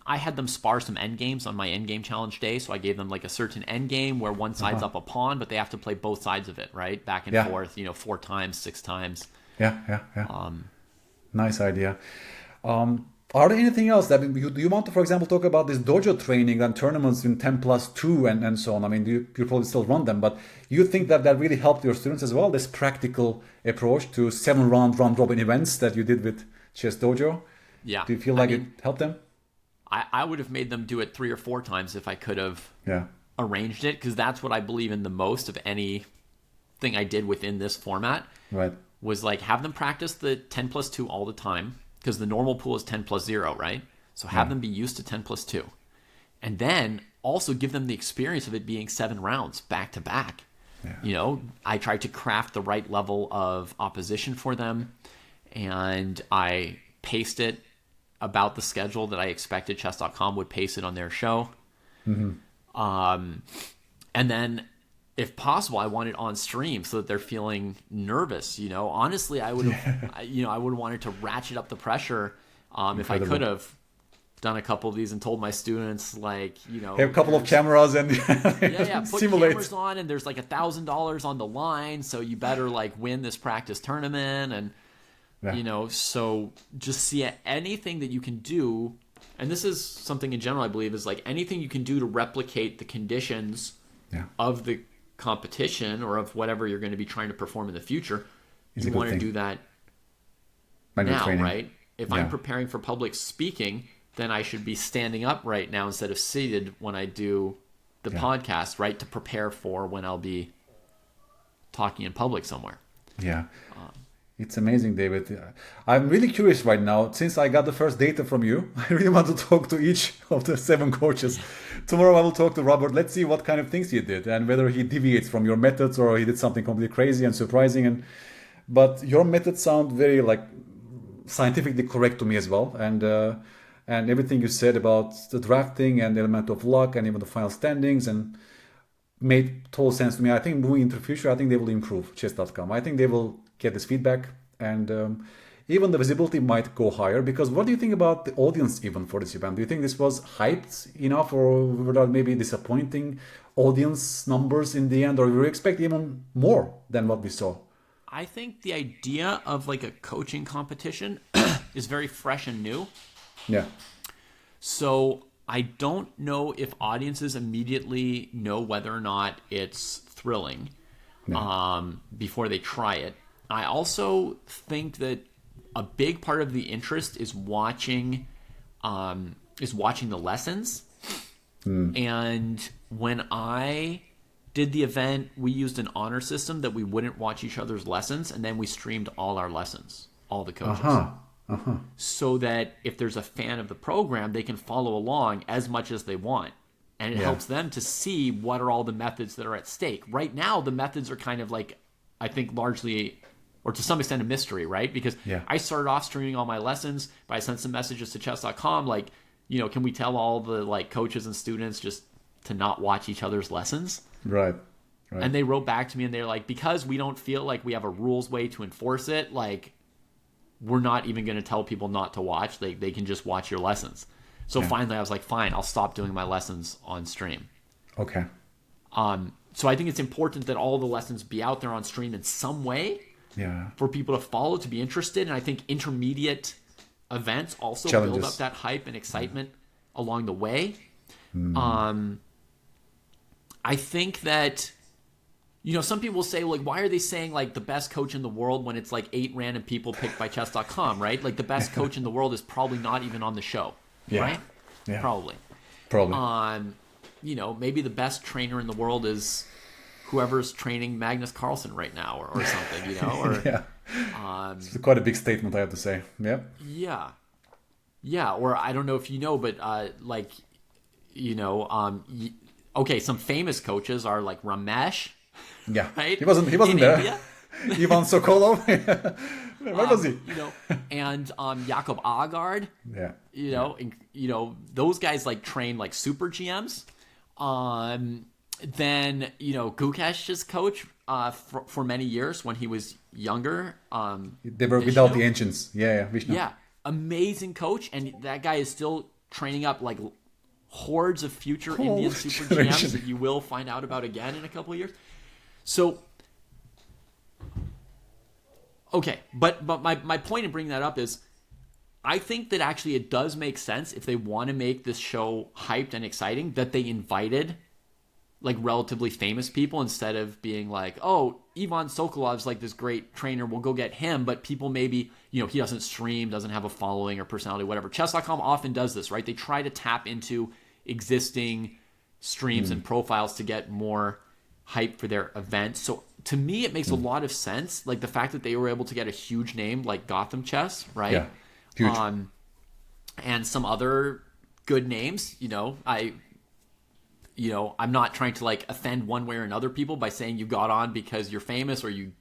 I had them spar some endgames on my endgame challenge day, so I gave them like a certain endgame where one side's up a pawn, but they have to play both sides of it, right, back and forth, 4 times, 6 times. Yeah. Nice idea. Are there anything else that you want to, for example, talk about this dojo training and tournaments in 10+2 and so on? I mean, you probably still run them, but you think that really helped your students as well, this practical approach to 7-round round-robin events that you did with Chess Dojo? Yeah. Do you feel like it helped them? I would have made them do it 3 or 4 times if I could have arranged it, because that's what I believe in the most of anything I did within this format. Right. Was like have them practice the 10+2 all the time, because the normal pool is 10+0, right? So have them be used to 10+2. And then also give them the experience of it being 7 rounds back to back. Yeah. I tried to craft the right level of opposition for them, and I paced it about the schedule that I expected Chess.com would pace it on their show. Mm-hmm. And then, if possible, I want it on stream so that they're feeling nervous. Honestly, I would have, I would have wanted to ratchet up the pressure if I could have. done a couple of these and told my students, like, have a couple of cameras and put simulate. cameras on, and there's like $1,000 on the line, so you better like win this practice tournament. And so just see anything that you can do. And this is something in general, I believe, is like anything you can do to replicate the conditions of the competition or of whatever you're going to be trying to perform in the future. You want to do that now, right? If I'm preparing for public speaking, then I should be standing up right now instead of seated when I do the podcast, right? To prepare for when I'll be talking in public somewhere. Yeah. It's amazing, David. I'm really curious right now. Since I got the first data from you, I really want to talk to each of the 7 coaches. Tomorrow I will talk to Robert. Let's see what kind of things he did and whether he deviates from your methods or he did something completely crazy and surprising. But your methods sound very like scientifically correct to me as well. And everything you said about the drafting and the element of luck and even the final standings and made total sense to me. I think moving into the future, I think they will improve chess.com. I think they will get this feedback and even the visibility might go higher, because what do you think about the audience even for this event? Do you think this was hyped enough or were there maybe disappointing audience numbers in the end, or we expect even more than what we saw? I think the idea of like a coaching competition is very fresh and new. Yeah. So I don't know if audiences immediately know whether or not it's thrilling before they try it. I also think that a big part of the interest is watching the lessons. And when I did the event, we used an honor system that we wouldn't watch each other's lessons, and then we streamed all our lessons, all the coaches. So that if there's a fan of the program, they can follow along as much as they want. And it helps them to see what are all the methods that are at stake. Right now, the methods are kind of like, I think largely, or to some extent, a mystery, right? Because I started off streaming all my lessons, but I sent some messages to chess.com like, can we tell all the like coaches and students just to not watch each other's lessons? Right. And they wrote back to me and they're like, because we don't feel like we have a rules way to enforce it, like, we're not even going to tell people not to watch. They can just watch your lessons. So finally I was like, fine, I'll stop doing my lessons on stream. Okay. So I think it's important that all the lessons be out there on stream in some way for people to follow, to be interested. And I think intermediate events also build up that hype and excitement along the way. I think that, some people say, like, why are they saying, like, the best coach in the world when it's, like, 8 random people picked by chess.com, right? Like, the best coach in the world is probably not even on the show, right? Yeah. Probably. Maybe the best trainer in the world is whoever's training Magnus Carlsen right now or something, Or, it's quite a big statement, I have to say. Yeah, or I don't know if you know, but, okay, some famous coaches are, like, Ramesh. Yeah, right? He wasn't there. Ivan Sokolov. Where was he? And Jakob Agard. And, those guys like train like super GMs. Then Gukesh's coach for many years when he was younger. They were without the ancients. Vishnu. Yeah, amazing coach, and that guy is still training up like hordes of future Indian super GMs that you will find out about again in a couple of years. So, okay, but my point in bringing that up is I think that actually it does make sense if they want to make this show hyped and exciting that they invited like relatively famous people instead of being like, oh, Ivan Sokolov's like this great trainer, we'll go get him, but people maybe, he doesn't stream, doesn't have a following or personality, whatever. Chess.com often does this, right? They try to tap into existing streams and profiles to get more hype for their event. So to me, it makes a lot of sense. Like the fact that they were able to get a huge name like Gotham Chess, right? Yeah, huge. And some other good names. I'm not trying to like offend one way or another people by saying you got on because you're famous or you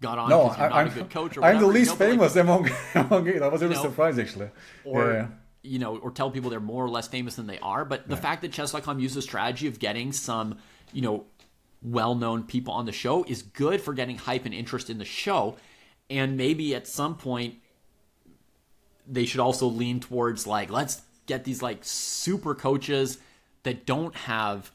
got on because you're not a good coach or whatever. I'm the least famous among it. I was really surprised actually. Or or tell people they're more or less famous than they are. But the fact that chess.com used a strategy of getting some, well-known people on the show is good for getting hype and interest in the show. And maybe at some point they should also lean towards like, let's get these like super coaches that don't have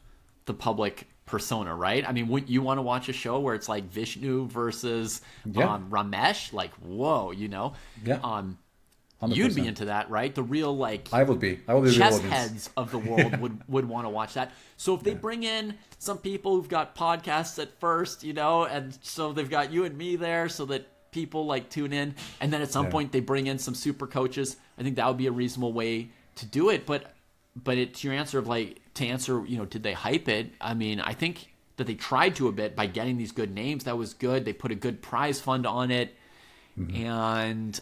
the public persona, right? I mean, wouldn't you want to watch a show where it's like Vishnu versus Ramesh? Like, whoa, you know? Yeah. 100%. You'd be into that, right? The real like I would be chess heads of the world would want to watch that. So if they bring in some people who've got podcasts at first, you know, and so they've got you and me there so that people like tune in, and then at some point they bring in some super coaches, I think that would be a reasonable way to do it. But it's your answer of like, to answer, you know, did they hype it? I mean, I think that they tried to a bit by getting these good names. That was good. They put a good prize fund on it. And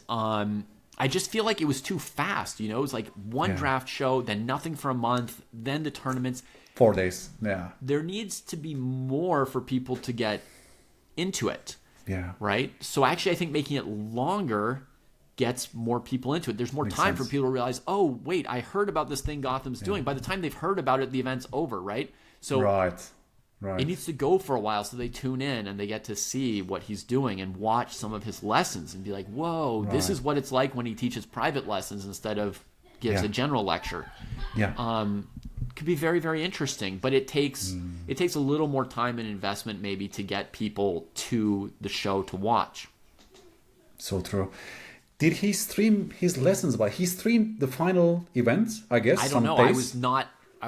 I just feel like it was too fast, you know? It was like one draft show, then nothing for a month, then the tournaments. 4 days, yeah. There needs to be more for people to get into it. Yeah. Right? So actually, I think making it longer gets more people into it. There's more time for people to realize, oh, wait, I heard about this thing Gotham's doing. By the time they've heard about it, the event's over, right? So it needs to go for a while so they tune in and they get to see what he's doing and watch some of his lessons and be like, whoa, this is what it's like when he teaches private lessons instead of gives a general lecture. Could be very, very interesting, but it takes a little more time and investment maybe to get people to the show to watch. So true. Did he stream his lessons? He streamed the final events, I guess. I don't know. I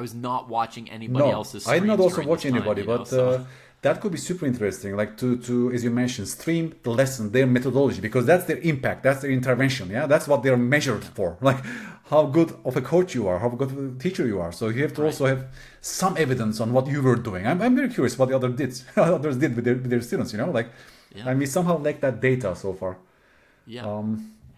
was not watching anybody else's streams. I did not also watch time, anybody, but that could be super interesting. Like to as you mentioned, stream the lesson, their methodology, because that's their impact, that's their intervention. Yeah, that's what they're measured for. Like how good of a coach you are, how good of a teacher you are. So you have to also have some evidence on what you were doing. I'm very curious what the others did with their students. You know, like and we somehow lack that data so far. Yeah.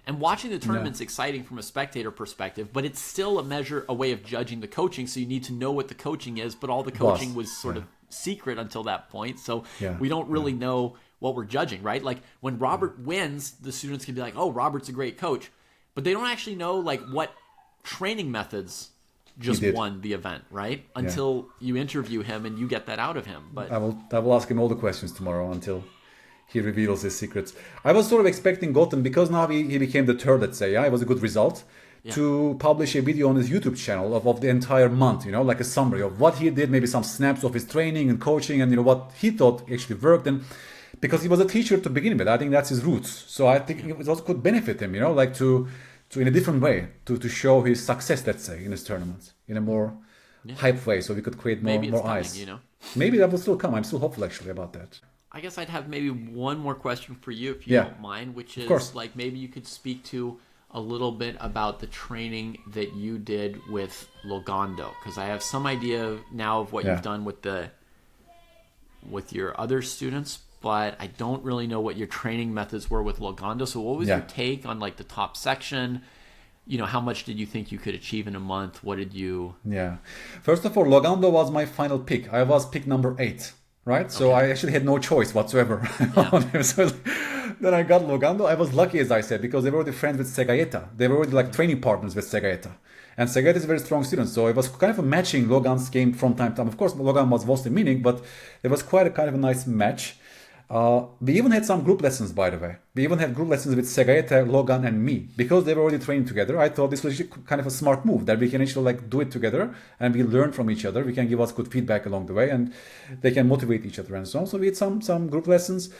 And watching the tournament's exciting from a spectator perspective, but it's still a way of judging the coaching. So you need to know what the coaching is, but all the coaching was sort of secret until that point. So we don't really know what we're judging, right? Like when Robert wins, the students can be like, oh, Robert's a great coach. But they don't actually know like what training methods just won the event, right? Until you interview him and you get that out of him. But I will ask him all the questions tomorrow until he reveals his secrets. I was sort of expecting Gotham, because now he became the third, let's say, it was a good result, to publish a video on his YouTube channel of the entire month, you know, like a summary of what he did, maybe some snaps of his training and coaching and, you know, what he thought actually worked. And because he was a teacher to begin with, I think that's his roots. So I think it also could benefit him, you know, like to in a different way, to show his success, let's say, in his tournaments, in a more hype way, so we could create more eyes. You know? Maybe that will still come. I'm still hopeful, actually, about that. I guess I'd have maybe one more question for you, if you don't mind, which is like maybe you could speak to a little bit about the training that you did with Logando, because I have some idea now of what you've done with your other students, but I don't really know what your training methods were with Logando. So what was your take on like the top section? You know, how much did you think you could achieve in a month? What did you... First of all, Logando was my final pick. I was pick number 8. Right, so I actually had no choice whatsoever. So then I got Logando. I was lucky, as I said, because they were already friends with Segaeta. They were already like training partners with Segaeta, and Segaeta is a very strong student. So it was kind of a matching Logan's game from time to time. Of course, Logan was vastly winning, but it was quite a kind of a nice match. We even had some group lessons, by the way. We even had group lessons with Segaeta, Logan, and me, because they were already training together. I thought this was kind of a smart move, that we can actually like do it together and we learn from each other. We can give us good feedback along the way, and they can motivate each other and so on. So we had some group lessons.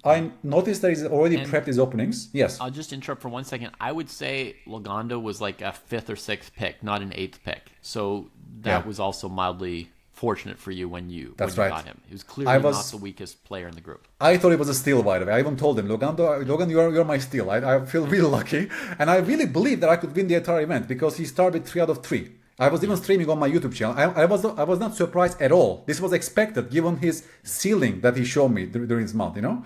I noticed that he's already prepped his openings. Yes. I'll just interrupt for 1 second. I would say Logando was like a 5th or 6th pick, not an 8th pick. So that was also mildly fortunate for you when you got him. He was clearly not the weakest player in the group. I thought it was a steal, by the way. I even told him, Logan, you're my steal. I feel really lucky, and I really believe that I could win the entire event because he started with 3 out of 3. I was even streaming on my YouTube channel. I was not surprised at all. This was expected given his ceiling that he showed me during his month. You know.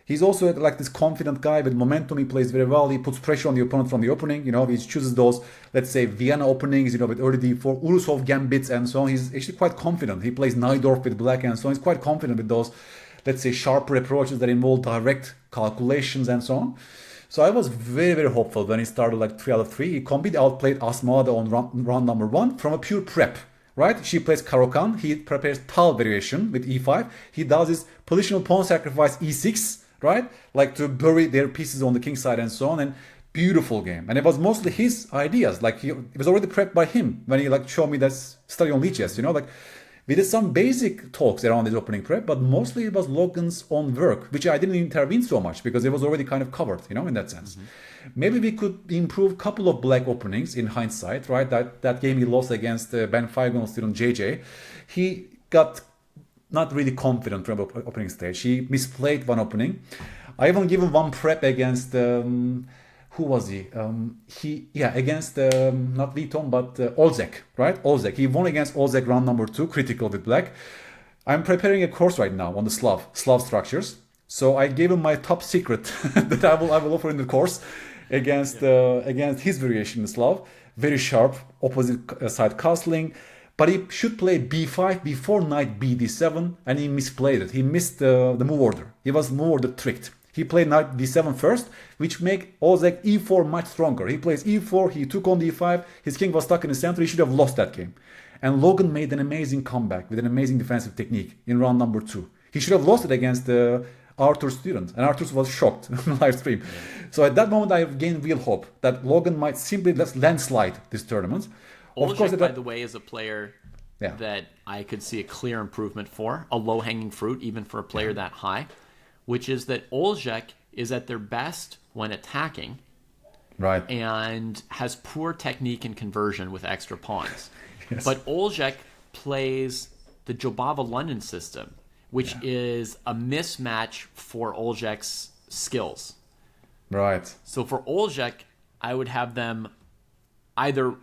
He's also like this confident guy with momentum. He plays very well. He puts pressure on the opponent from the opening. You know, he chooses those, let's say, Vienna openings, you know, with early d4, Urusov gambits and so on. He's actually quite confident. He plays Najdorf with black and so on. He's quite confident with those, let's say, sharper approaches that involve direct calculations and so on. So I was very, very hopeful when he started like 3 out of 3. He completely outplayed Asmada on round number 1 from a pure prep. Right? She plays Caro-Kann. He prepares Tal variation with e5. He does his positional pawn sacrifice e6. Right? Like to bury their pieces on the king side and so on. And Beautiful game. And it was mostly his ideas. Like it was already prepped by him when he like showed me that study on Lichess, like we did some basic talks around his opening prep, but mostly it was Logan's own work, which I didn't intervene so much because it was already kind of covered, in that sense. Maybe we could improve a couple of black openings in hindsight, right? That game he lost against Ben Feigon's student JJ. He got not really confident from the opening stage. He misplayed one opening. I even given one prep against who was he? Against not Viton but Olzek, right? Olzek. He won against Olzek round number 2, critical with black. I'm preparing a course right now on the Slav structures. So I gave him my top secret that I will offer in the course against his variation in Slav. Very sharp, opposite side castling. But he should play b5 before knight bd7, and he misplayed it. He missed the move order. He was move order tricked. He played knight d7 first, which make Olzek e4 much stronger. He plays e4, he took on d5, his king was stuck in the center, he should have lost that game. And Logan made an amazing comeback with an amazing defensive technique in round number 2. He should have lost it against Arthur's student, and Arthur was shocked on the live stream. So at that moment, I gained real hope that Logan might simply landslide this tournament. Olzek, of course, by the way, is a player that I could see a clear improvement for, a low-hanging fruit, even for a player that high, which is that Olzek is at their best when attacking, right, and has poor technique and conversion with extra pawns. Yes. But Olzek plays the Jobava London system, which is a mismatch for Olzek's skills. Right. So for Olzek, I would have them either,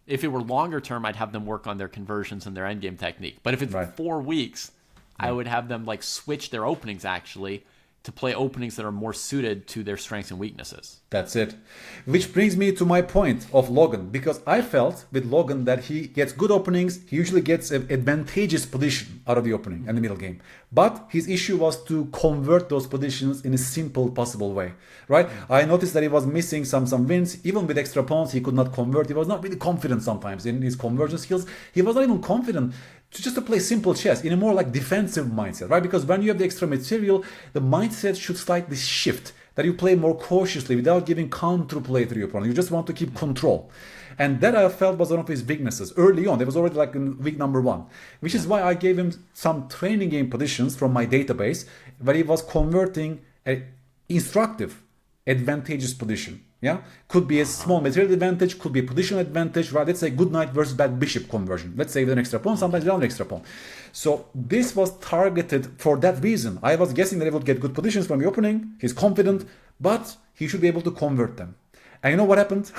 if it were longer term, I'd have them work on their conversions and their endgame technique. But if it's 4 weeks, I would have them like switch their openings actually to play openings that are more suited to their strengths and weaknesses. That's it. Which brings me to my point of Logan, because I felt with Logan that he gets good openings, he usually gets an advantageous position out of the opening and the middle game. But his issue was to convert those positions in a simple possible way, right? I noticed that he was missing some wins. Even with extra pawns, he could not convert. He was not really confident sometimes in his conversion skills. He was not even confident to play simple chess in a more like defensive mindset, right? Because when you have the extra material, the mindset should slightly shift, that you play more cautiously without giving counterplay to your opponent. You just want to keep control. And that I felt was one of his weaknesses early on. It was already like in week number 1, which is why I gave him some training game positions from my database where he was converting an instructive, advantageous position. Yeah, could be a small material advantage, could be a positional advantage, right? Let's say good knight versus bad bishop conversion. Let's say with an extra pawn, sometimes without an extra pawn. So this was targeted for that reason. I was guessing that he would get good positions from the opening. He's confident, but he should be able to convert them. And you know what happened?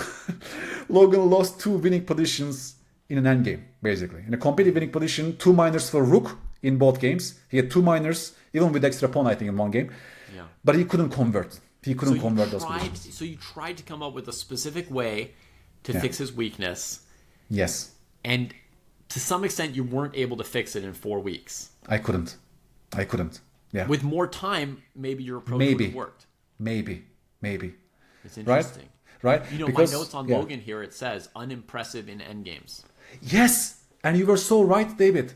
Logan lost 2 winning positions in an endgame, basically. In a competitive winning position, 2 minors for rook in both games. He had 2 minors, even with extra pawn, I think, in one game. Yeah. But he couldn't convert. He couldn't convert those positions. So you tried to come up with a specific way to fix his weakness. Yes. And to some extent, you weren't able to fix it in 4 weeks. I couldn't. Yeah. With more time, maybe your approach would have worked. Maybe. It's interesting. Right? Because, my notes on Logan here, it says, unimpressive in endgames. Yes. And you were so right, David.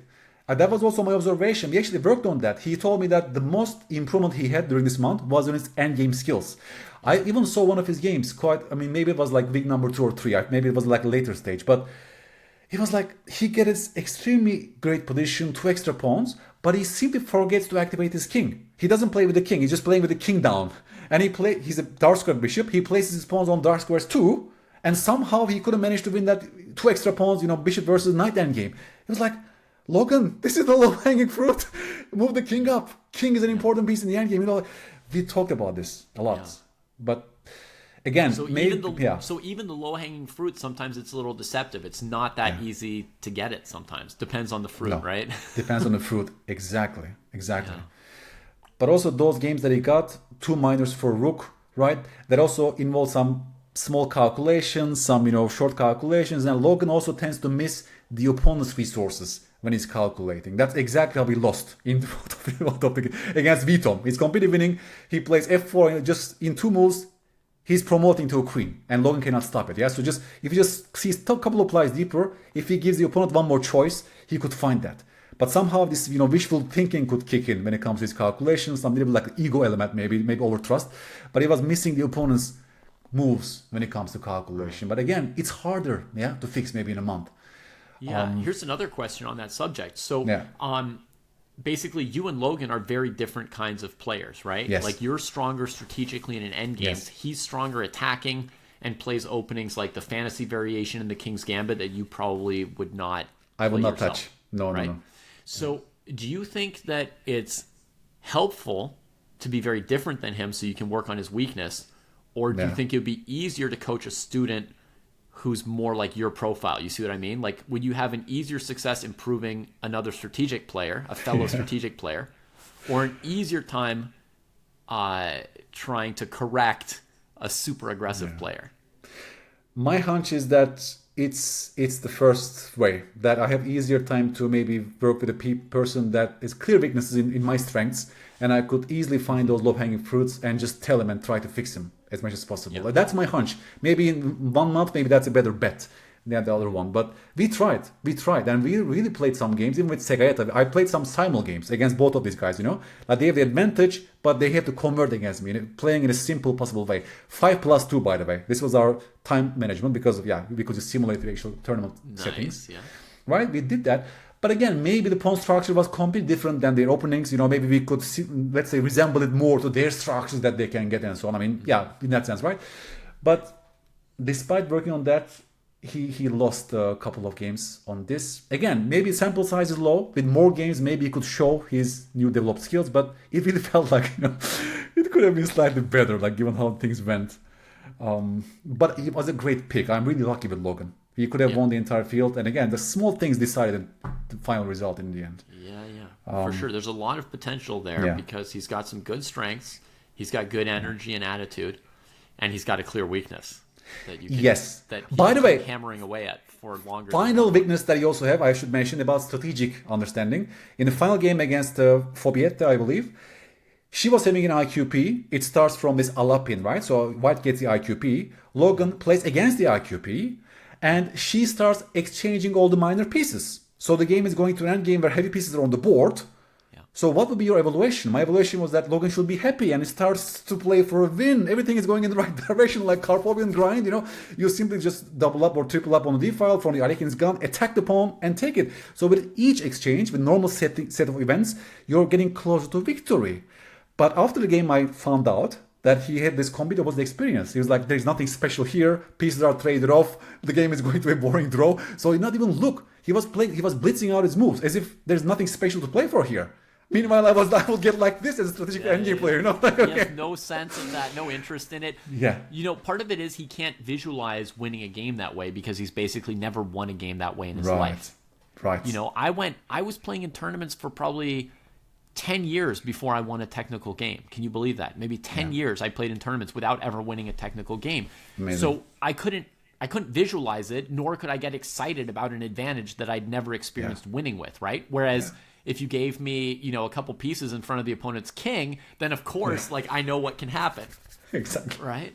That was also my observation. We actually worked on that. He told me that the most improvement he had during this month was on his endgame skills. I even saw one of his games maybe it was like week number 2 or 3. Maybe it was like a later stage. But it was like he gets extremely great position, 2 extra pawns, but he simply forgets to activate his king. He doesn't play with the king. He's just playing with the king down. And he's a dark square bishop. He places his pawns on dark squares too. And somehow he couldn't manage to win that 2 extra pawns, bishop versus knight endgame. It was like, Logan, this is the low-hanging fruit. Move the king up. King is an important piece in the endgame. We talked about this a lot. Yeah. But again, so even the low-hanging fruit, sometimes it's a little deceptive. It's not that easy to get it sometimes. Depends on the fruit, right? Depends on the fruit. Exactly. Yeah. But also those games that he got, 2 minors for rook, right? That also involve some small calculations, some short calculations. And Logan also tends to miss the opponent's resources when he's calculating. That's exactly how we lost in against Vitom. He's competitive winning. He plays f4 and just in 2 moves, he's promoting to a queen, and Logan cannot stop it. Yeah, so if you just see a couple of plies deeper, if he gives the opponent one more choice, he could find that. But somehow this wishful thinking could kick in when it comes to his calculations. Some little like ego element, maybe over trust. But he was missing the opponent's moves when it comes to calculation. But again, it's harder, to fix maybe in a month. Yeah. Here's another question on that subject. So, Yeah. basically, you and Logan are very different kinds of players, right? Yes. Like you're stronger strategically in an end game. Yes. He's stronger attacking and plays openings like the fantasy variation and the King's Gambit that you probably would not. I will not yourself, touch. No, right? no. So, do you think that it's helpful to be very different than him so you can work on his weakness, or do you think it would be easier to coach a student who's more like your profile? You see what I mean? Like, would you have an easier success improving another strategic player, a fellow strategic player, or an easier time trying to correct a super aggressive player? My hunch is that it's the first way, that I have easier time to maybe work with a person that is clear weaknesses in my strengths, and I could easily find those low-hanging fruits and just tell him and try to fix him as much as possible. Yeah. That's my hunch. Maybe in 1 month, maybe that's a better bet than the other one. But we tried, and we really played some games, even with Segaeta. I played some simul games against both of these guys, Like they have the advantage, but they have to convert against me, playing in a simple possible way. 5+2, by the way. This was our time management because you simulate the actual tournament settings. Yeah. Right? We did that. But again, maybe the pawn structure was completely different than their openings. Maybe we could, let's say, resemble it more to their structures that they can get and so on. I mean, in that sense, right? But despite working on that, he lost a couple of games on this. Again, maybe sample size is low. With more games, maybe he could show his new developed skills. But it really felt like, it could have been slightly better, like given how things went. But it was a great pick. I'm really lucky with Logan. He could have won the entire field. And again, the small things decided the final result in the end. Yeah. For sure. There's a lot of potential there because he's got some good strengths. He's got good energy and attitude. And he's got a clear weakness that you can, that he's by the way, hammering away at for longer. Final weakness that you also have, I should mention, about strategic understanding. In the final game against Fobietta, I believe, she was having an IQP. It starts from this Alapin, right? So White gets the IQP. Logan plays against the IQP. And she starts exchanging all the minor pieces. So the game is going to an endgame where heavy pieces are on the board. Yeah. So what would be your evaluation? My evaluation was that Logan should be happy and he starts to play for a win. Everything is going in the right direction, like Karpovian grind. You simply just double up or triple up on the D file from the Alekin's gun, attack the pawn and take it. So with each exchange, with normal set of events, you're getting closer to victory. But after the game, I found out that he had this complete opposite experience. He was like, there's nothing special here. Pieces are traded off. The game is going to be a boring draw. So he not even look. He was blitzing out his moves as if there's nothing special to play for here. Meanwhile, I would get like this as a strategic endgame player. He has no sense of that, no interest in it. Yeah. Part of it is he can't visualize winning a game that way because he's basically never won a game that way in his life. Right. I was playing in tournaments for probably 10 years before I won a technical game. Can you believe that? Maybe 10 years I played in tournaments without ever winning a technical game. Amazing. So I couldn't visualize it, nor could I get excited about an advantage that I'd never experienced winning with, right? Whereas if you gave me, a couple pieces in front of the opponent's king, then of course, I know what can happen. Exactly. Right?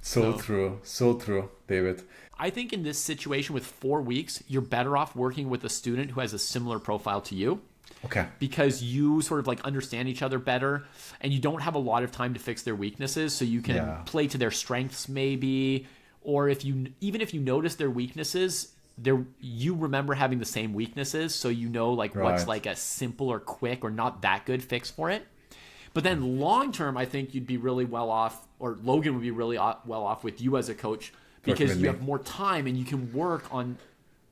So true, David. I think in this situation with 4 weeks, you're better off working with a student who has a similar profile to you. Okay. Because you sort of understand each other better and you don't have a lot of time to fix their weaknesses, so you can play to their strengths maybe, or even if you notice their weaknesses, you remember having the same weaknesses, so what's a simple or quick or not that good fix for it. But then long term, I think you'd be really well off, or Logan would be really well off with you as a coach, because you have more time and you can work on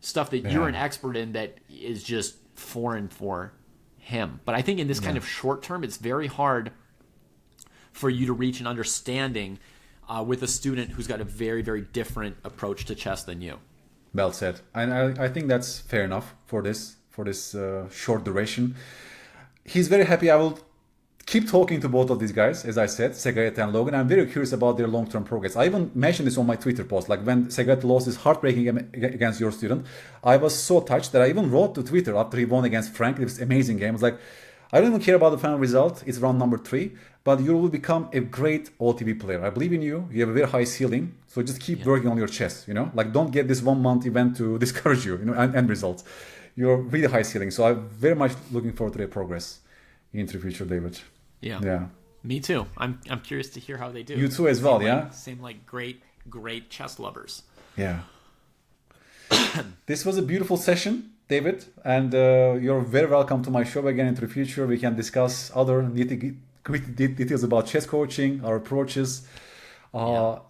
stuff that you're an expert in that is just foreign for him. But I think in this kind of short term, it's very hard for you to reach an understanding with a student who's got a very, very different approach to chess than you. Well said. And I think that's fair enough for this short duration. He's very happy. I will keep talking to both of these guys, as I said, Segaeta and Logan. I'm very curious about their long-term progress. I even mentioned this on my Twitter post. Like when Segaeta lost his heartbreaking game against your student, I was so touched that I even wrote to Twitter after he won against Frank. It was an amazing game. I was like, I don't even care about the final result. It's round number 3, but you will become a great OTB player. I believe in you. You have a very high ceiling. So just keep working on your chess, Don't get this 1 month event to discourage you, end results. You're really high ceiling. So I'm very much looking forward to their progress into the future, David. Yeah. Me too. I'm curious to hear how they do. You too as well, yeah? Seem like great chess lovers. Yeah. This was a beautiful session, David, and you're very welcome to my show again into the future. We can discuss other nitty-gritty details about chess coaching, our approaches.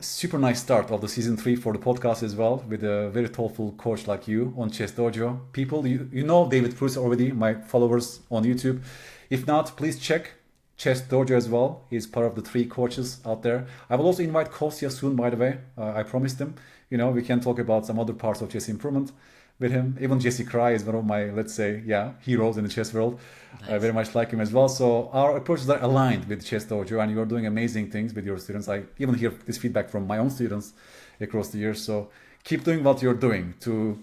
Super nice start of the season 3 for the podcast as well, with a very thoughtful coach like you on Chess Dojo. People, you know David Pruess already, my followers on YouTube. If not, please check Chess Dojo as well. He's part of the 3 coaches out there. I will also invite Kostya soon, by the way. I promised him. We can talk about some other parts of chess improvement with him. Even Jesse Cry is one of my, let's say, heroes in the chess world. Nice. I very much like him as well. So our approaches are aligned with Chess Dojo, and you're doing amazing things with your students. I even hear this feedback from my own students across the years. So keep doing what you're doing to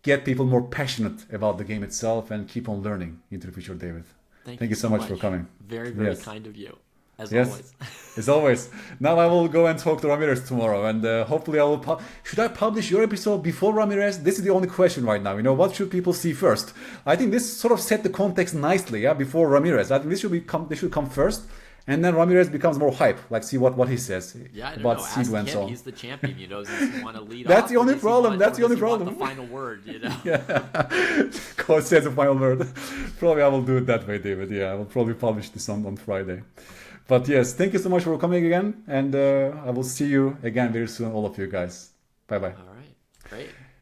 get people more passionate about the game itself and keep on learning into the future, David. Thank you so much for coming. Very, very kind of you. As yes, always. As always. Now I will go and talk to Ramirez tomorrow, and hopefully I will. Should I publish your episode before Ramirez? This is the only question right now. What should people see first? I think this sort of set the context nicely. Before Ramirez, I think this should come first, and then Ramirez becomes more hype. Like, see what he says. Yeah, I don't know. Ask him. He's the champion. Does he want to lead? That's the only problem. That's the only problem. The final word. Yeah. Coach says the final word. Probably I will do it that way, David. Yeah, I will probably publish this on Friday. But yes, thank you so much for coming again, and I will see you again very soon, all of you guys. Bye-bye. All right, great.